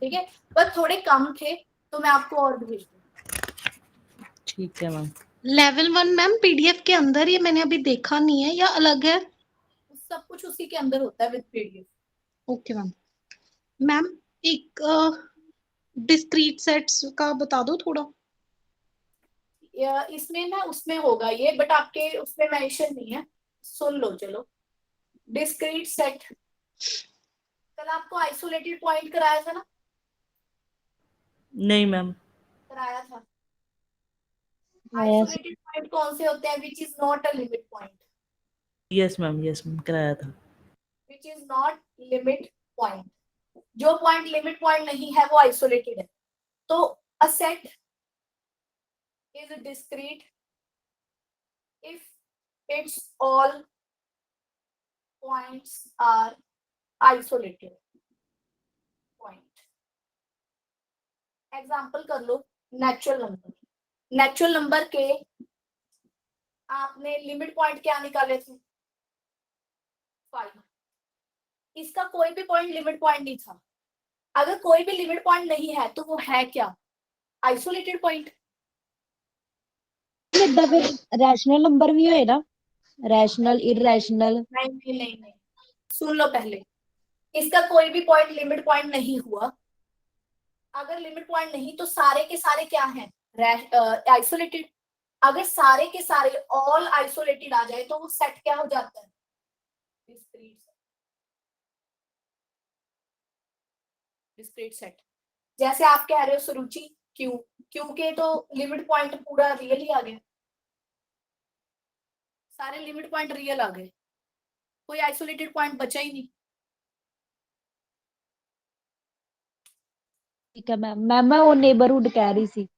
ठीक है, पर थोड़े कम थे तो मैं आपको और भेज दूंगी। ठीक है मैम। लेवल 1 मैम पीडीएफ के अंदर, ये मैंने अभी देखा नहीं है या अलग है? सब कुछ उसी के अंदर होता है with PDF. Okay ma'am. Ma'am एक डिस्क्रीट सेट्स का बता दो थोड़ा। इसमें ना उसमें होगा ये, बट आपके उसमें मेंशन नहीं है, सुन लो। चलो डिस्क्रीट सेट, कल कल आपको आइसोलेटेड पॉइंट कराया था ना? नहीं मैम। कराया था। कराया आइसोलेटेड पॉइंट कौन से होते हैं? Which is not a limit point. Yes ma'am कराया था। Which is not limit point. जो पॉइंट लिमिट पॉइंट नहीं है वो आइसोलेटेड है। तो a set is discrete if its all points are isolated point. Example कर लो नेचुरल नंबर। नेचुरल नंबर के आपने लिमिट पॉइंट क्या निकाले थे? 5। इसका कोई भी पॉइंट लिमिट पॉइंट नहीं था। अगर कोई भी लिमिट पॉइंट नहीं है तो वो है क्या? Isolated point. इधर फिर रैशनल नंबर भी होए ना, रैशनल इरैशनल। नहीं, सुन लो पहले। इसका कोई भी पॉइंट लिमिट पॉइंट नहीं हुआ। अगर लिमिट पॉइंट नहीं तो सारे के सारे क्या हैं? आइसोलेटेड। अगर सारे के सारे ऑल आइसोलेटेड आ जाए तो वो सेट क्या हो जाता है? Discrete set. जैसे आप कह रहे हो सुरुचि क्यू के तो लिमिट पॉइंट पूरा रियल ही आ गया। सारे लिमिट पॉइंट रियल आ गए, कोई आइसोलेटेड पॉइंट बचा ही नहीं। ठीक है मैम। मैं वो नेबरहुड कह रही थी।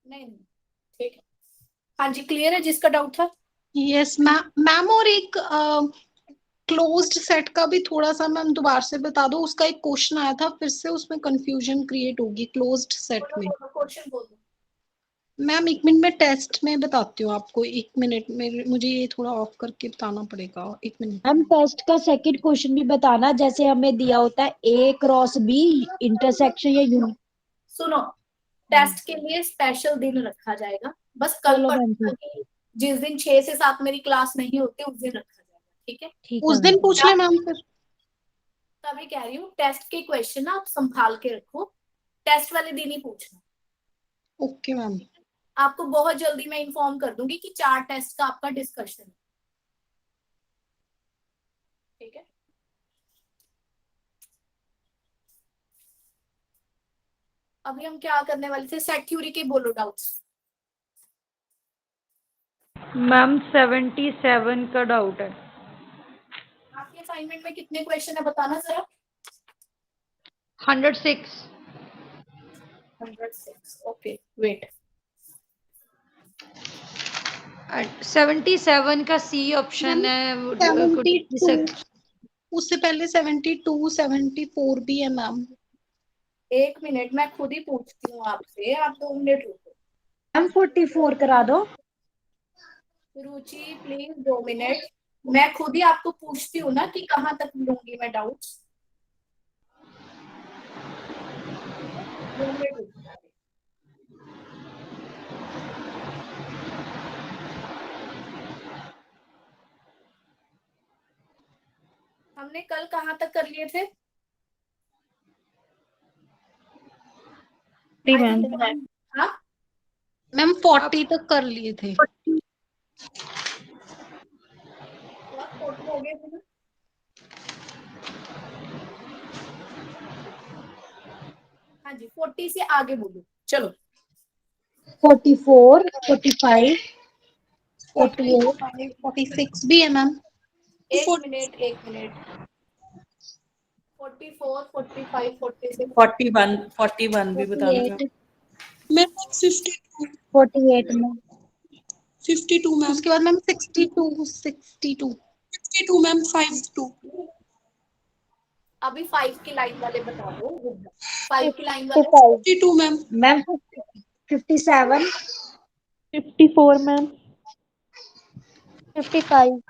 नहीं ठीक है। हाँ जी, क्लियर है जिसका डाउट था? Yes ma'am. और एक क्लोज्ड सेट का भी थोड़ा सा मैम दोबारा से बता दो। उसका एक क्वेश्चन आया था, फिर से उसमें कंफ्यूजन क्रिएट होगी क्लोज्ड सेट में। क्वेश्चन बोल दो मैम 1 मिनट में टेस्ट में बताती हूँ आपको। 1 मिनट में मुझे ये थोड़ा ऑफ करके बताना पड़ेगा। 1 मिनट। हम टेस्ट का सेकंड क्वेश्चन भी बताना, जैसे हमें दिया होता है A क्रॉस B इंटरसेक्शन या यूनिट। सुनो, टेस्ट के लिए स्पेशल दिन रखा जाएगा। बस कल चलो पर मैम जिस दिन 6 से 7 मेरी क्लास नहीं होती उस दिन रखा जाएगा। ठीक है? ठीक उस है दिन मैम। पूछ ले मैम फिर। तभी कह रही हूँ टेस्ट के क्वेश्चन ना आप संभाल के रखो, टेस्ट वाले दिन ही पूछना। Okay ma'am. आपको बहुत जल्दी मैं इन्फॉर्म कर दूंगी कि 4 टेस्ट का आपका डिस्कशन है। ठीक है? अभी हम क्या करने वाले थे? सेट थ्योरी के बोलो डाउट्स। मैम 77 का डाउट है। आपके असाइनमेंट में कितने क्वेश्चन है बताना जरा। 106। 106 ओके वेट। 77 का सी ऑप्शन है। 72 उससे पहले 72 74 भी है मैम। 1 मिनट मैं खुद ही पूछती हूँ आपसे, आप 2 मिनट रुको। मैम 44 करा दो। रुचि प्लीज 2 मिनट, मैं खुद ही आपको पूछती हूँ ना कि कहाँ तक लूंगी मैं डाउट्स। 2 मिनट रुको। हमने कल कहाँ तक कर लिए थे? हाँ मैम 40 तक कर लिए थे। 40 हो गए थे ना? हाँ जी 40 से आगे बोलो चलो। 44 45 48 46 भी है मैम। 1 मिनट 44 45 46 41 भी बताना था। 48 मैम 52 48 में 52 मैम। उसके बाद मैम 62 मैम 52। अभी 5 की लाइन वाले बता दो। 5 की लाइन वाले 52 मैम। मैम 57 54 मैम 55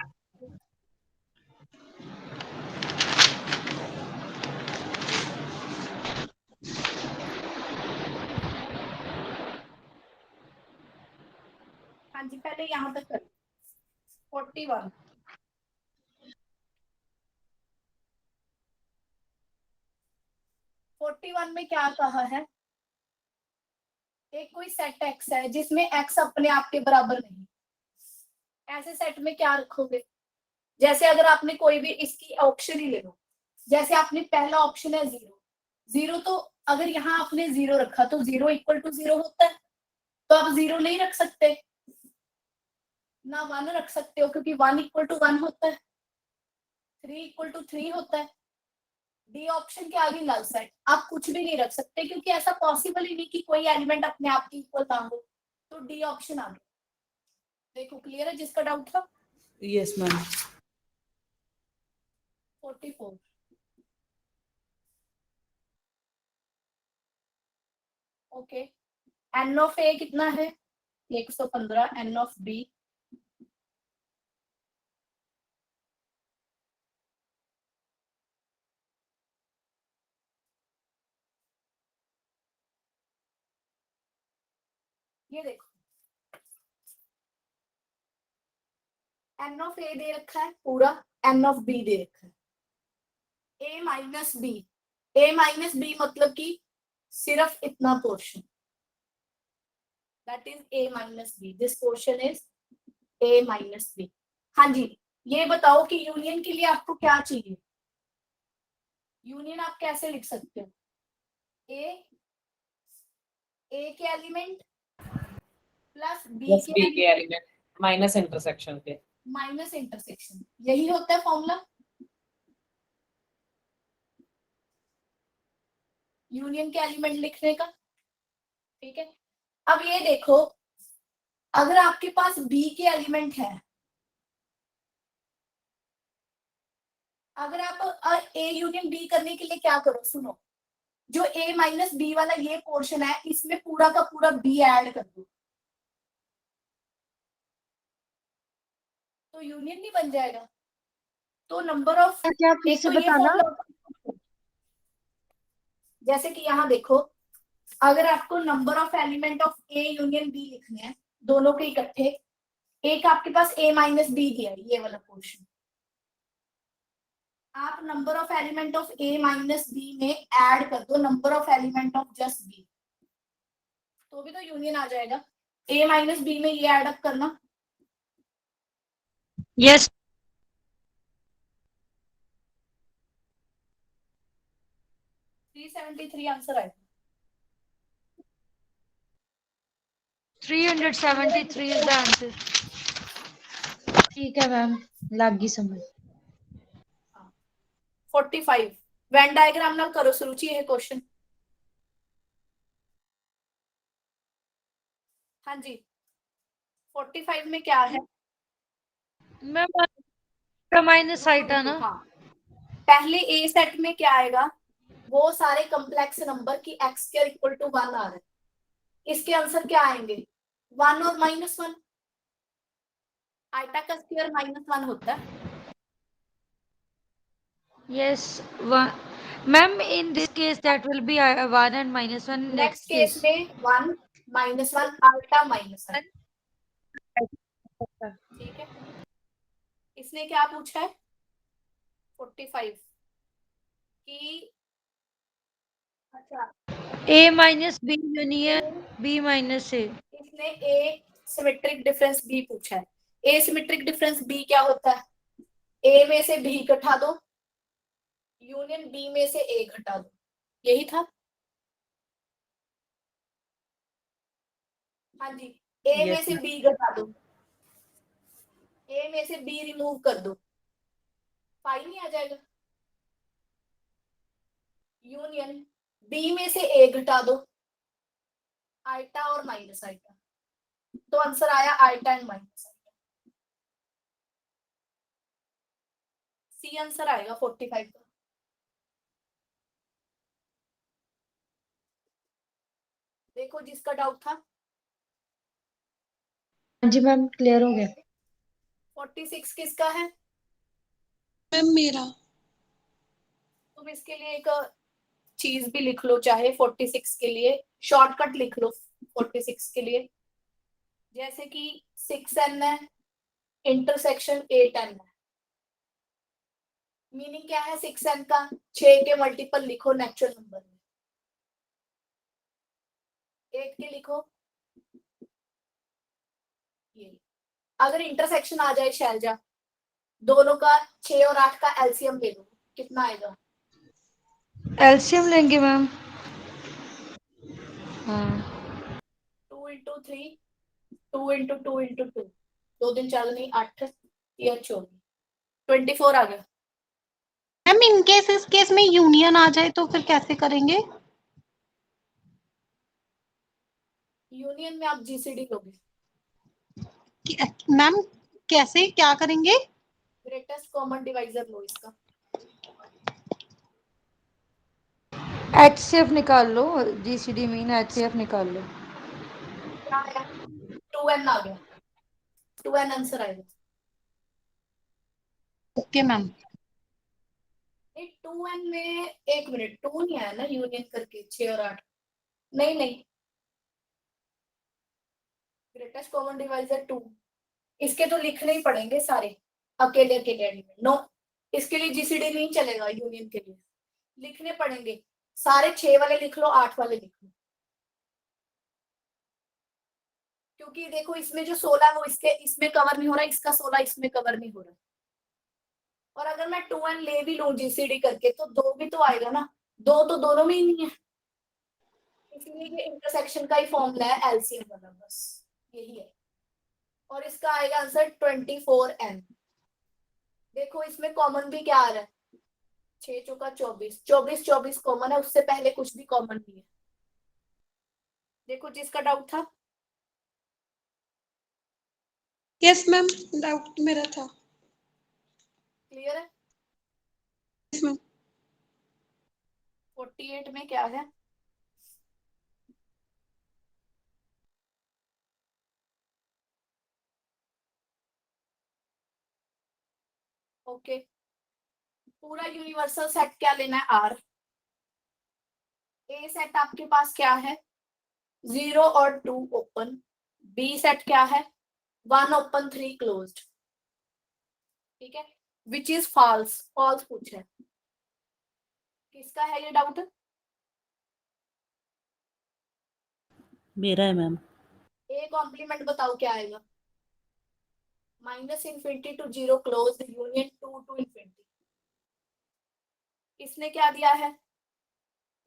हाँ जी पहले यहाँ तक कर 41 41 में क्या कहा है? एक कोई सेट एक्स है जिसमें एक्स अपने आप के बराबर नहीं। ऐसे सेट में क्या रखोगे? जैसे अगर आपने कोई भी इसकी ऑप्शन ही ले लो, जैसे आपने पहला ऑप्शन है 0, 0 तो अगर यहाँ आपने 0 रखा तो 0 इक्वल टू 0 होता है, तो आप 0 नहीं रख सकते, ना 1 रख सकते हो क्योंकि 1 इक्वल टू 1 होता है, 3 इक्वल टू 3 होता है। डी ऑप्शन के आगे नल सेट, आप कुछ भी नहीं रख सकते क्योंकि ऐसा पॉसिबल ही नहीं कि कोई एलिमेंट अपने आप की इक्वल ना हो, तो डी ऑप्शन आ गया। देखो क्लियर है जिसका डाउट था? Yes ma'am. 44 okay. N of A कितना है? 115। एन ऑफ बी ये देखो, एन ऑफ ए दे रखा है पूरा, एन ऑफ बी दे रखा है, A minus B. A minus B मतलब कि सिर्फ इतना portion, that is A minus B, this portion is A minus B. हाँ जी, ये बताओ कि यूनियन के लिए आपको क्या चाहिए? यूनियन आप कैसे लिख सकते हो? ए के एलिमेंट प्लस बी के एलिमेंट माइनस इंटरसेक्शन के, माइनस इंटरसेक्शन, यही होता है फॉर्मूला यूनियन के एलिमेंट लिखने का। ठीक है, अब ये देखो, अगर आपके पास बी के एलिमेंट है, अगर आप ए यूनियन बी करने के लिए क्या करो, सुनो, जो ए माइनस बी वाला ये पोर्शन है इसमें पूरा का पूरा बी ऐड कर दो, तो यूनियन नहीं बन जाएगा? तो नंबर ऑफ, क्या फिर से बताना? जैसे कि यहाँ देखो, अगर आपको number of element of A union B लिखने हैं दोनों के इकट्ठे, एक आपके पास ए माइनस बी दिया है ये वाला पोर्शन, आप number of element of A minus B में ऐड कर दो number of element of just B, तो भी तो यूनियन आ जाएगा। ए माइनस बी में ये ऐड अप करना। यस। 373 आंसर आएगा। 373 is the answer. ठीक है मैम, लग गई समझ। 45 वेन डायग्राम ना करो सुरुचि, है क्वेश्चन। हाँ जी, 45 में क्या है? मैम माइनस आइटा ना। हाँ, पहले ए सेट में क्या आएगा? वो सारे कॉम्प्लेक्स नंबर की एक्स स्क्वायर इक्वल टू 1 आ रहा है, इसके आंसर क्या आएंगे? 1 और -1। आइटा का स्क्वायर -1 होता है। Yes, ma'am, in this case that will be 1 and -1. Next case में 1 -1 आइटा -1। ठीक है, इसने क्या पूछा है? 45 की, अच्छा A minus B union B minus A. इसने ए सिमेट्रिक डिफरेंस बी पूछा है। ए सिमेट्रिक डिफरेंस बी क्या होता है? ए में से बी घटा दो, यूनियन बी में से ए घटा दो, यही था। हाँ जी, ए में से बी घटा दो, ए में से बी रिमूव कर दो, फाइव नहीं आ जाएगा। यूनियन बी में से ए घटा दो, आइटा और माइनस आइटा, तो आंसर आया आइटा एंड माइनस आइटा। सी आंसर आएगा 45 का। देखो जिसका डाउट था। हाँ जी मैम, क्लियर हो गया। 46 किसका है? मैम मेरा। तुम इसके लिए एक चीज भी लिख लो, चाहे 46 के लिए शॉर्टकट लिख लो 46 के लिए, जैसे कि 6n है इंटरसेक्शन 8n है। मीनिंग क्या है 6n का? 6 के मल्टीपल लिखो नेचुरल नंबर में, 8 के लिखो ये। अगर इंटरसेक्शन आ जाए शैलजा, दोनों का 6 और 8 का एलसीएम ले लो, कितना आएगा? एलसीएम लेंगे मैम। हाँ 2 into 3, 2 into 2 into 2, 2 दिन 4 नहीं 8 या 24, 24 आ गया। मैम इन केस इस केस में यूनियन आ जाए तो फिर कैसे करेंगे? यूनियन में आप जीसीडी लोगे। मैम कैसे क्या करेंगे? ग्रेटेस्ट कॉमन डिवाइजर लो इसका। एचसीएफ निकाल लो, जीसीडी मीन एचसीएफ निकाल लो। क्या आया? 2n आ गया, 2n आंसर आएगा। Okay ma'am. 2n में 1 मिनट 2 नहीं आया ना यूनियन करके 6 और 8, नहीं ग्रेटेस्ट कॉमन डिवाइजर 2, इसके तो लिखने ही पड़ेंगे सारे अकेले एलिमेंट। नो, इसके लिए जीसीडी नहीं चलेगा, यूनियन के लिए लिखने पड़ेंगे सारे। 6 वाले लिख लो, 8 वाले लिख लो, क्योंकि देखो इसमें जो 16 वो इसके इसमें कवर नहीं हो रहा, इसका 16 इसमें कवर नहीं हो रहा। और अगर मैं 2n ले भी लूं जीसीडी करके तो 2 भी तो आएगा ना, 2 तो दोनों में ही नहीं है, इसलिए ये इंटरसेक्शन का ही फॉर्मूला है एलसीएम वाला, बस यही है। और इसका आएगा आंसर 24n। देखो इसमें कॉमन भी क्या आ रहा है, 6 चौका 24, 24 कॉमन है, उससे पहले कुछ भी कॉमन नहीं है। देखो जिसका डाउट था। यस मैम, डाउट मेरा था। क्लियर है? Yes ma'am. 48 में क्या है? ओके, पूरा यूनिवर्सल सेट क्या लेना है? आर। ए सेट आपके पास क्या है? 0 और 2 ओपन। बी सेट क्या है? 1 ओपन 3 क्लोज्ड। ठीक है, विच इज फॉल्स, फॉल्स पूछा है। किसका है ये डाउट? मेरा है मैम। ए कॉम्प्लीमेंट बताओ क्या आएगा? -∞ to 0 क्लोज्ड यूनियन 2 to ∞। इसने क्या दिया है?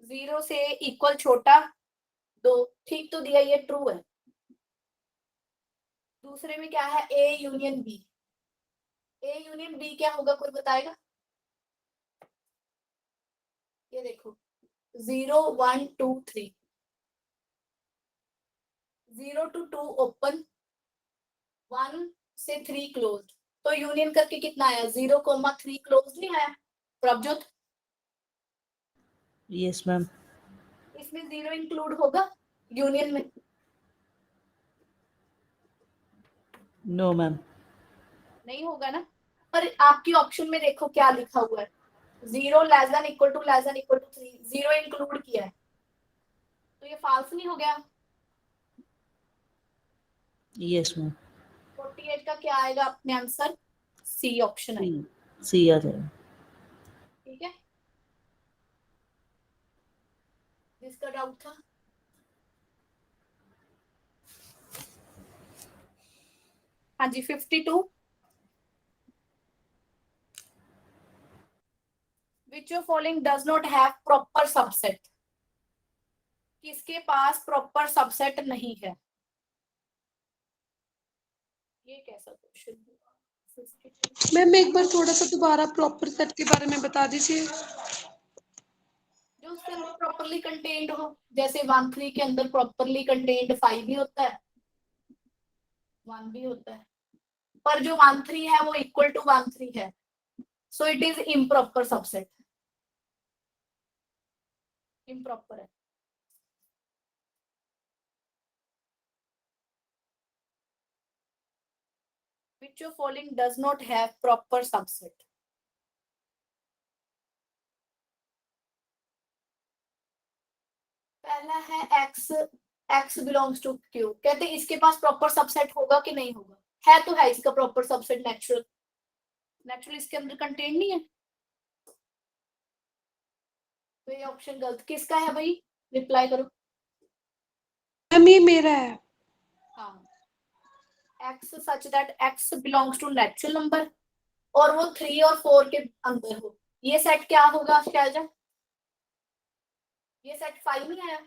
0 से इक्वल छोटा 2, ठीक तो दिया, ये ट्रू है। दूसरे में क्या है? A union B. A union B क्या होगा, कोई बताएगा? ये देखो 0 1 2 3, 0 to 2 ओपन, 1 से 3 क्लोज्ड, तो यूनियन करके कितना आया? 0,3 क्लोज्ड नहीं आया प्रभजोत? Yes ma'am. इसमें 0 इंक्लूड होगा यूनियन में? No ma'am. नहीं होगा ना। पर आपकी ऑप्शन में देखो क्या लिखा हुआ है, 0 less than equal to 3, 0 include किया है, तो ये फॉल्स नहीं हो गया? Yes ma'am. 48 का क्या आएगा अपने आंसर? सी ऑप्शन आएगा। सी आ जाएगा। ठीक है, जिसका डाउट था। हाँ जी 52, which of following does not have proper subset? किसके पास प्रॉपर सबसेट नहीं है? ये कैसा क्वेश्चन हुआ? 52। मैम एक बार थोड़ा सा दोबारा प्रॉपर सेट के बारे में बता दीजिए। जो उसके अंदर प्रॉपरली कंटेन्ड हो, जैसे 1 3 के अंदर प्रॉपरली कंटेन्ड 5 भी होता है, 1 भी होता है, पर जो 1 3 है वो इक्वल टू 1 3 है, so it is improper subset, improper है। Which of following does not have proper subset? पहला है x belongs to q, कहते हैं इसके पास प्रॉपर सबसेट होगा कि नहीं होगा? है तो है इसका प्रॉपर सबसेट, नेचुरल इसके अंदर कंटेन नहीं है, तो ये ऑप्शन गलत। किसका है भाई, रिप्लाई करो। मैम ये मेरा है। हाँ, x such that x belongs to natural number और वो 3 और 4 के अंदर हो, ये सेट क्या होगा शैलजा? ये सेट फाई नहीं आया?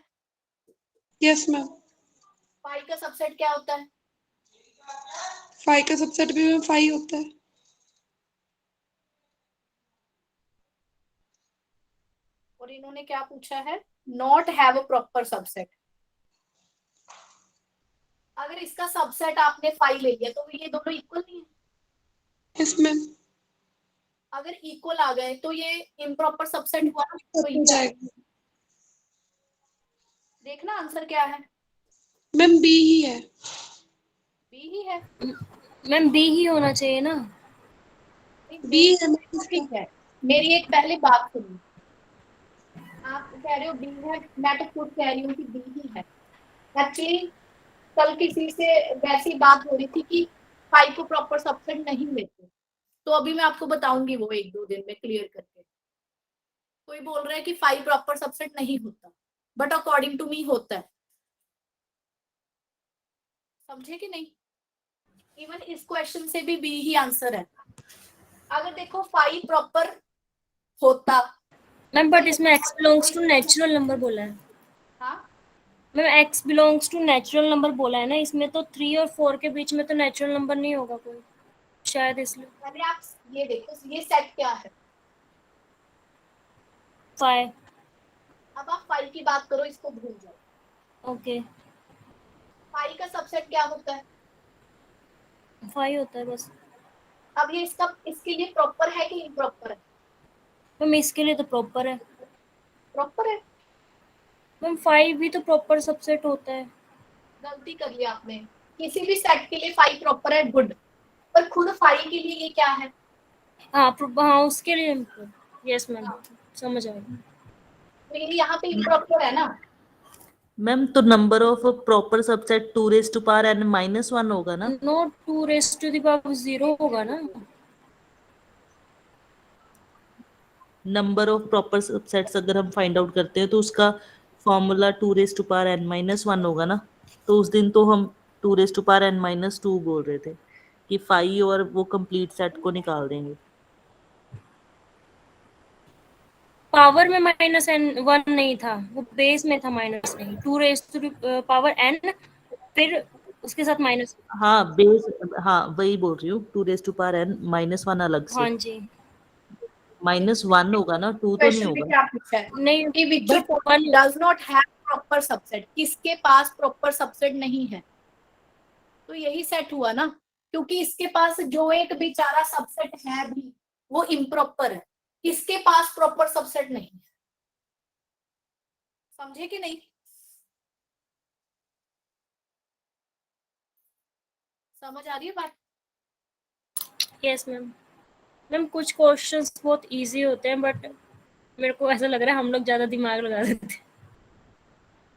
Yes ma'am. फाई का सबसेट क्या होता है? फाई का सबसेट भी मैम फाई होता है। और इन्होंने क्या पूछा है? Not have a proper subset. अगर इसका सबसेट आपने फाई ले लिया तो ये दोनों इक्वल नहीं है। Yes ma'am. अगर इक्वल आ गए तो ये इम्प्रॉपर सबसेट हुआ ना, तो हो ये जाएगा देखना आंसर क्या है। मैम, बी ही है। बी ही है? मैम बी ही होना चाहिए ना। बी है मैम तो इसका। ठीक है, मेरी एक पहले बात सुनिए। आप कह रहे हो बी है, मैं तो खुद कह रही हूँ कि बी ही है। एक्चुअली कल किसी से वैसी बात हो रही थी कि फाइव को प्रॉपर सबसेट नहीं लेते, तो अभी मैं आपको बताऊंगी वो 1-2 दिन में क्लियर करके। कोई बोल रहा है कि फाइव प्रॉपर सबसेट नहीं होता, बट अकॉर्डिंग टू मी होता है। समझे कि नहीं? इवन इस क्वेश्चन से भी बी ही आंसर है। अगर देखो फाइव प्रॉपर होता। मैम बट इसमें x belongs to natural number बोला है। हाँ, ma'am x belongs to natural number बोला है ना, इसमें तो 3 और 4 के बीच में तो नेचुरल नंबर नहीं होगा कोई, शायद इसलिए। पहले आप ये देखो ये सेट क्या है। 5। अब आप फाइव की बात करो, इसको भूल जाओ। ओके, फाइव का सबसेट क्या होता है? 5 होता है बस। अब ये इसके लिए प्रॉपर है कि इम्प्रॉपर है? मैम इसके लिए तो प्रॉपर है। प्रॉपर है। मैम 5 भी तो प्रॉपर सबसेट होता है। गलती कर लिया आपने। किसी भी सेट के लिए फाइव प्रॉपर है, गुड, पर खुद फाइव के लिए ये क्या है? हाँ उसके लिए। यस मैम, समझ आ गया। तो ये यहाँ पे इम्प्रॉपर है ना? मैम तो number of proper subset 2 raise to power n -1 होगा ना? No 2 raise to the power 0 होगा ना। नंबर ऑफ प्रॉपर सबसेट्स अगर हम फाइंड आउट करते हैं तो उसका formula 2 raise to power n -1 होगा ना। तो उस दिन तो हम 2 रेज टू पावर n -2 बोल रहे थे कि 5 और वो कंप्लीट सेट को निकाल देंगे। पावर में -1 नहीं था, वो बेस में था माइनस नहीं, 2 रेज टू पावर n फिर उसके साथ माइनस। हाँ बेस, हाँ वही बोल रही हूँ, 2 रेज टू पावर n -1 अलग से। हाँ जी। -1 होगा ना, 2 तो नहीं क्वेश्चन में होगा। क्या पूछा है? नहीं कि which but point does not have proper subset, किसके पास प्रॉपर सबसेट नहीं है? तो यही सेट हुआ ना, क्योंकि इसके पास जो एक बेचारा सबसेट है भी वो इम्प्रॉपर है, इसके पास प्रॉपर सबसेट नहीं है। समझे कि नहीं? समझ आ रही है बात? Yes ma'am. मैम कुछ क्वेश्चंस बहुत इजी होते हैं बट मेरे को ऐसा लग रहा है हम लोग ज्यादा दिमाग लगा देते हैं।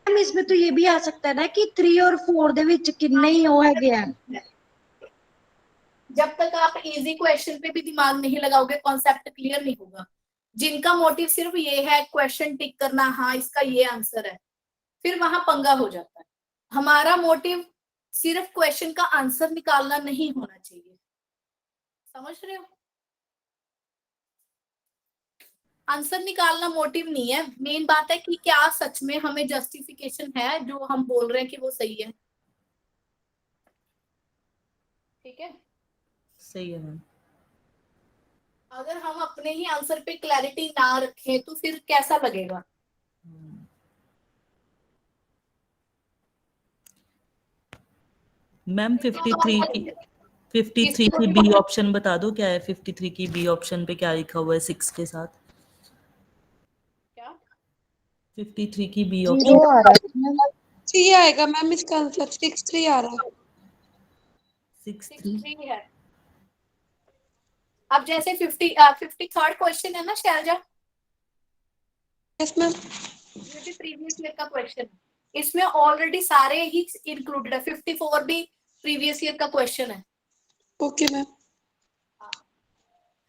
मैम इसमें तो ये भी आ सकता है ना कि 3 और 4 ਦੇ ਵਿੱਚ ਕਿੰਨੇ ਹੀ ਉਹ ਹੈਗੇ ਆ। जब तक आप इजी क्वेश्चन पे भी दिमाग नहीं लगाओगे कॉन्सेप्ट क्लियर नहीं होगा। जिनका मोटिव सिर्फ ये है क्वेश्चन टिक करना, हाँ इसका ये आंसर है, फिर वहां पंगा हो जाता है। हमारा मोटिव सिर्फ क्वेश्चन का आंसर निकालना नहीं होना चाहिए। समझ रहे हो? आंसर निकालना मोटिव नहीं है, मेन बात है कि क्या सच में हमें जस्टिफिकेशन है जो हम बोल रहे हैं कि वो सही है। ठीक है, सही है मैम। अगर हम अपने ही आंसर पे क्लैरिटी ना रखें तो फिर कैसा लगेगा? मैम 53 की बी ऑप्शन बता दो क्या है? 53 की बी ऑप्शन पे क्या लिखा हुआ है 6 के साथ? क्या 53 की बी 0 ऑप्शन। आ रहा है मैम। 3 आएगा मैम इसका आंसर, 6-3 आ रहा है। 6-3 3 है। अब जैसे 53rd क्वेश्चन है ना शैलजा, यस मैम। ये भी प्रीवियस ईयर का क्वेश्चन है, इसमें ऑलरेडी सारे ही इंक्लूडेड है। 54 भी प्रीवियस ईयर का क्वेश्चन है। Okay ma'am.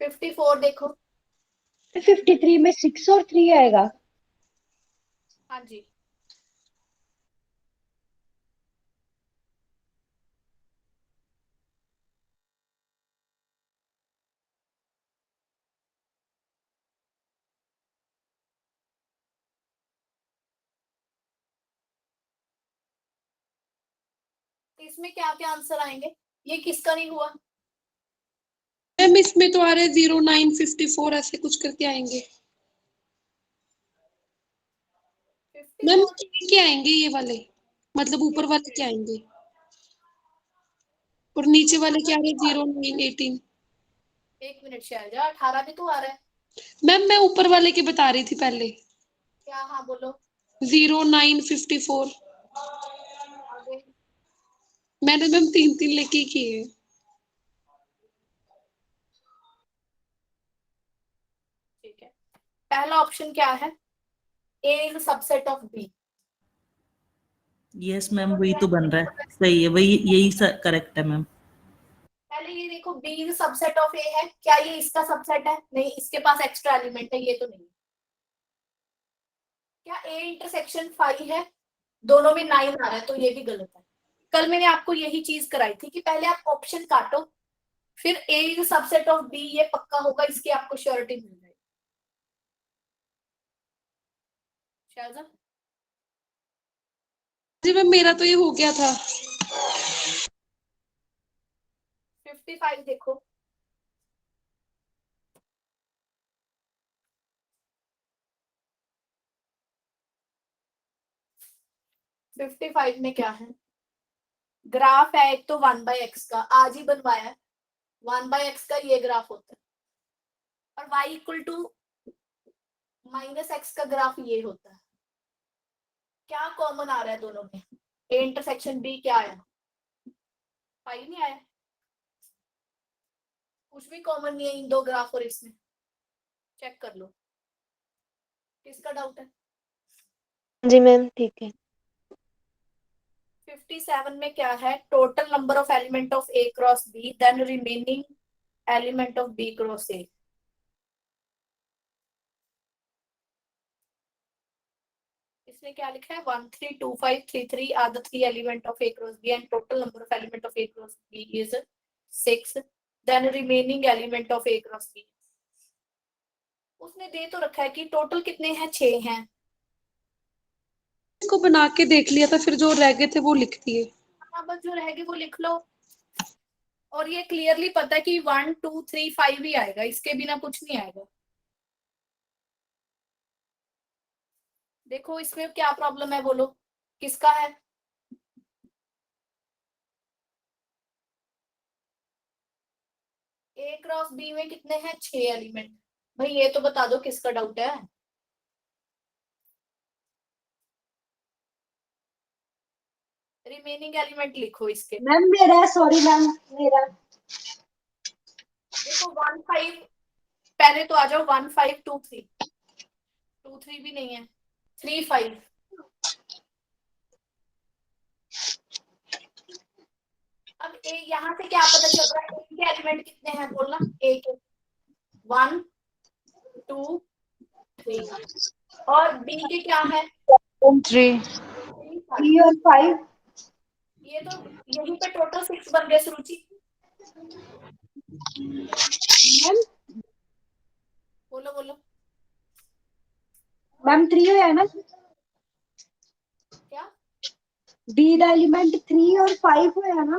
54 देखो। 53 में 6 और 3 आएगा। हाँ जी, इसमें क्या क्या आंसर आएंगे? ये किसका नहीं हुआ? मैम इसमें तो आ रहे 0954 ऐसे कुछ करके आएंगे। मैम 54 क्या आएंगे ये वाले, मतलब ऊपर वाले क्या आएंगे और नीचे वाले क्या आ रहे 0918? एक मिनट शैलजा, 18 भी तो आ रहा है। मैम मैं ऊपर वाले के बता रही थी पहले, क्या? हाँ बोलो। 0954। आगे। मैंने मैम 3 लेके ही किए। ठीक है, पहला ऑप्शन क्या है? A is subset of B। Yes ma'am, वही तो बन रहा है, सही है, वही यही करेक्ट है मैम। पहले ये देखो, B is subset of A है, क्या ये इसका सबसेट है? नहीं, इसके पास एक्स्ट्रा एलिमेंट है, ये तो नहीं। क्या A इंटरसेक्शन 5 है? दोनों में 9 आ रहा है, तो ये भी गलत है। कल मैंने आपको यही चीज कराई थी कि पहले आप ऑप्शन काटो, फिर A is subset of B, ये पक्का होगा, इसकी आपको श्योरिटी मिल जाएगी। शायद जी मैम मेरा तो ये हो गया था। 55 देखो, फिफ्टी फाइव में क्या है? ग्राफ है एक तो 1/x का, आज ही बनवाया है। 1/x का ये ग्राफ होता है, और y इक्वल टू -x का ग्राफ ये होता है। क्या कॉमन आ रहा है दोनों में? A इंटरसेक्शन B क्या आया? 5 नहीं आया। कुछ भी कॉमन नहीं है इन दो ग्राफ और इसमें, चेक कर लो। किसका डाउट है? जी मैम ठीक है। 57 में क्या है? Total number of element of A cross B then remaining element of B cross A। इसने क्या लिखा है? 1 3 2 5 3 3 are the 3 element of A cross B and total number of element of A cross B is 6 then remaining element of A cross B। उसने दे तो रखा है कि total कितने हैं? 6 हैं। इसको बना के देख लिया था, फिर जो रह गए थे वो लिख दिए। हाँ, बस जो रह गए वो लिख लो। और ये क्लियरली पता है कि 1 2 3 5 ही आएगा, इसके बिना कुछ नहीं आएगा। देखो इसमें क्या प्रॉब्लम है, बोलो किसका है? A क्रॉस B में कितने हैं? 6 एलिमेंट। भाई ये तो बता दो किसका डाउट है। रिमेनिंग एलिमेंट लिखो इसके। मैम मेरा, सॉरी मैम मेरा। देखो 1 5, पहले तो आ जाओ 1 5 2 3। 2 3 भी नहीं है, 3 5। अब ए यहाँ से क्या पता चल रहा है? ए के एलिमेंट कितने हैं बोलना? ए के 1 2 3 और बी के क्या है? 3 3 और 5। ये तो यहीं पे टोटल 6 बन गए सुरुचि। बोलो बोलो। मैम 3 है ना? क्या? बी दा एलिमेंट 3 और 5 है ना?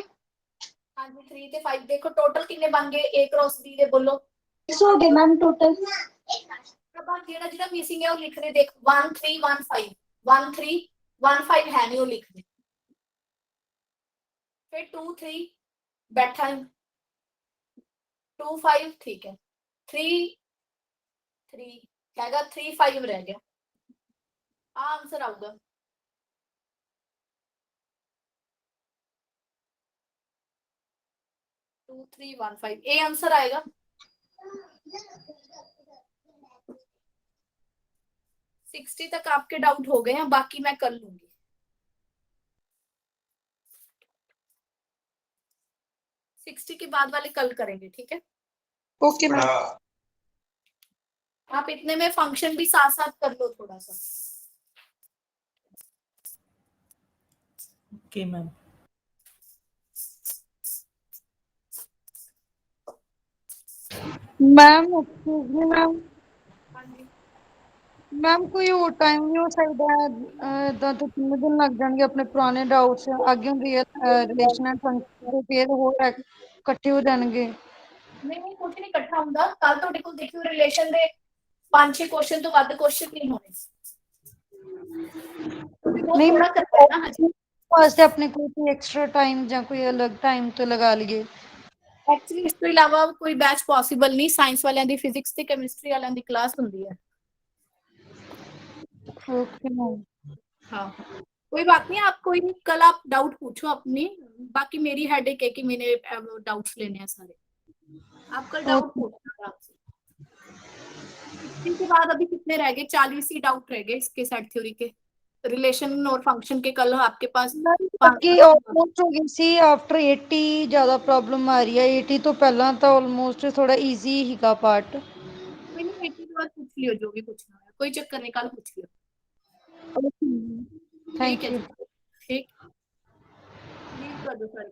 हाँ जी 3 से 5। देखो टोटल कितने बन गए ए क्रॉस बी दे? बोलो। 6 हो गए मैम टोटल। जेड़ा जेड़ा मिसिंग है वो लिख रहे। देख 1 3 1 5 1 3 1 5 है नहीं, वो लिख रहे। फिर 2 3 बैठा है, 2 5 ठीक है, 3 3 हैगा, 3 5 रह गया। आंसर आऊगा। टू 3 1 5 ए आंसर आएगा। सिक्सटी तक आपके डाउट हो गए हैं, बाकी मैं कर लूंगी। 60 के बाद वाले कल करेंगे, ठीक है? Okay ma'am. आप इतने में फंक्शन भी साथ साथ कर लो थोड़ा सा। Okay ma'am. Ma'am excuse me ma'am, हाँ जी ਮੈਮ ਕੋਈ ਹੋਰ ਟਾਈਮ ਨਹੀਂ ਹੋ ਸਕਦਾ ਇਦਾਂ ਤਾਂ 3 ਦਿਨ ਲੱਗ ਜਾਣਗੇ ਆਪਣੇ ਪੁਰਾਣੇ ਡਾਊਟਸ ਅੱਗੇ ਰਿਲੇਸ਼ਨ ਐਂਡ ਫੰਕਸ਼ਨ ਦੇ ਫੇਰ ਹੋਰ ਇਕੱਠੇ ਹੋ ਜਾਣਗੇ। ਨਹੀਂ ਕੁਝ ਨਹੀਂ ਇਕੱਠਾ ਹੁੰਦਾ। ਕੱਲ ਤੁਹਾਡੇ ਕੋਲ ਦੇਖਿਓ ਰਿਲੇਸ਼ਨ ਦੇ 5-6 ਕੁਐਸਚਨ ਤੋਂ ਵੱਧ ਕੁਐਸਚਨ ਨਹੀਂ ਹੋਣੇ। ਨਹੀਂ ਥੋੜਾ ਕਰਨਾ ਹੈ ਨਾ ਹਜੇ। ਵਾਸਤੇ ਆਪਣੇ ਕੋਲ ਕੋਈ ਐਕਸਟਰਾ ਟਾਈਮ ਜਾਂ ਕੋਈ ਅਲੱਗ ਟਾਈਮ ਤੋਂ ਲਗਾ ਲਈਏ। ਐਕਚੁਅਲੀ ਇਸ ਤੋਂ ਇਲਾਵਾ ਕੋਈ ਬੈਚ ਪੋਸੀਬਲ ਨਹੀਂ। ਸਾਇੰਸ ਵਾਲਿਆਂ ਦੀ ਫਿਜ਼ਿਕਸ ਤੇ ਕੈਮਿਸਟਰੀ ਵਾਲਿਆਂ ਦੀ ਕਲਾਸ ਹੁੰਦੀ ਹੈ। Okay ma'am. हाँ कोई बात नहीं। आप कोई नहीं, कल आप डाउट पूछो अपनी। बाकी मेरी हेडेक है कि मैंने डाउट्स लेने हैं सारे। आप कल डाउट पूछना आराम से। इसके बाद अभी कितने रह गए? 40 ही डाउट रह गए इसके सेट थ्योरी के। रिलेशन और फंक्शन के कल आपके पास ਬਾਕੀ ਆਲਮੋਸਟ ਹੋ ਗਈ ਸੀ। ਆਫਟਰ 80 ਜ਼ਿਆਦਾ ਪ੍ਰੋਬਲਮ ਆ ਰਹੀ ਹੈ। 80 ਤੋਂ ਪਹਿਲਾਂ ਤਾਂ ਆਲਮੋਸਟ ਥੋੜਾ ਈਜ਼ੀ ਹੀਗਾ ਪਾर्ट। कोई नहीं, 80 के बाद पूछ लियो जो भी पूछना है, कोई चक्कर नहीं, कल पूछ लियो। Thank you. ठीक लीव कर दो सारी।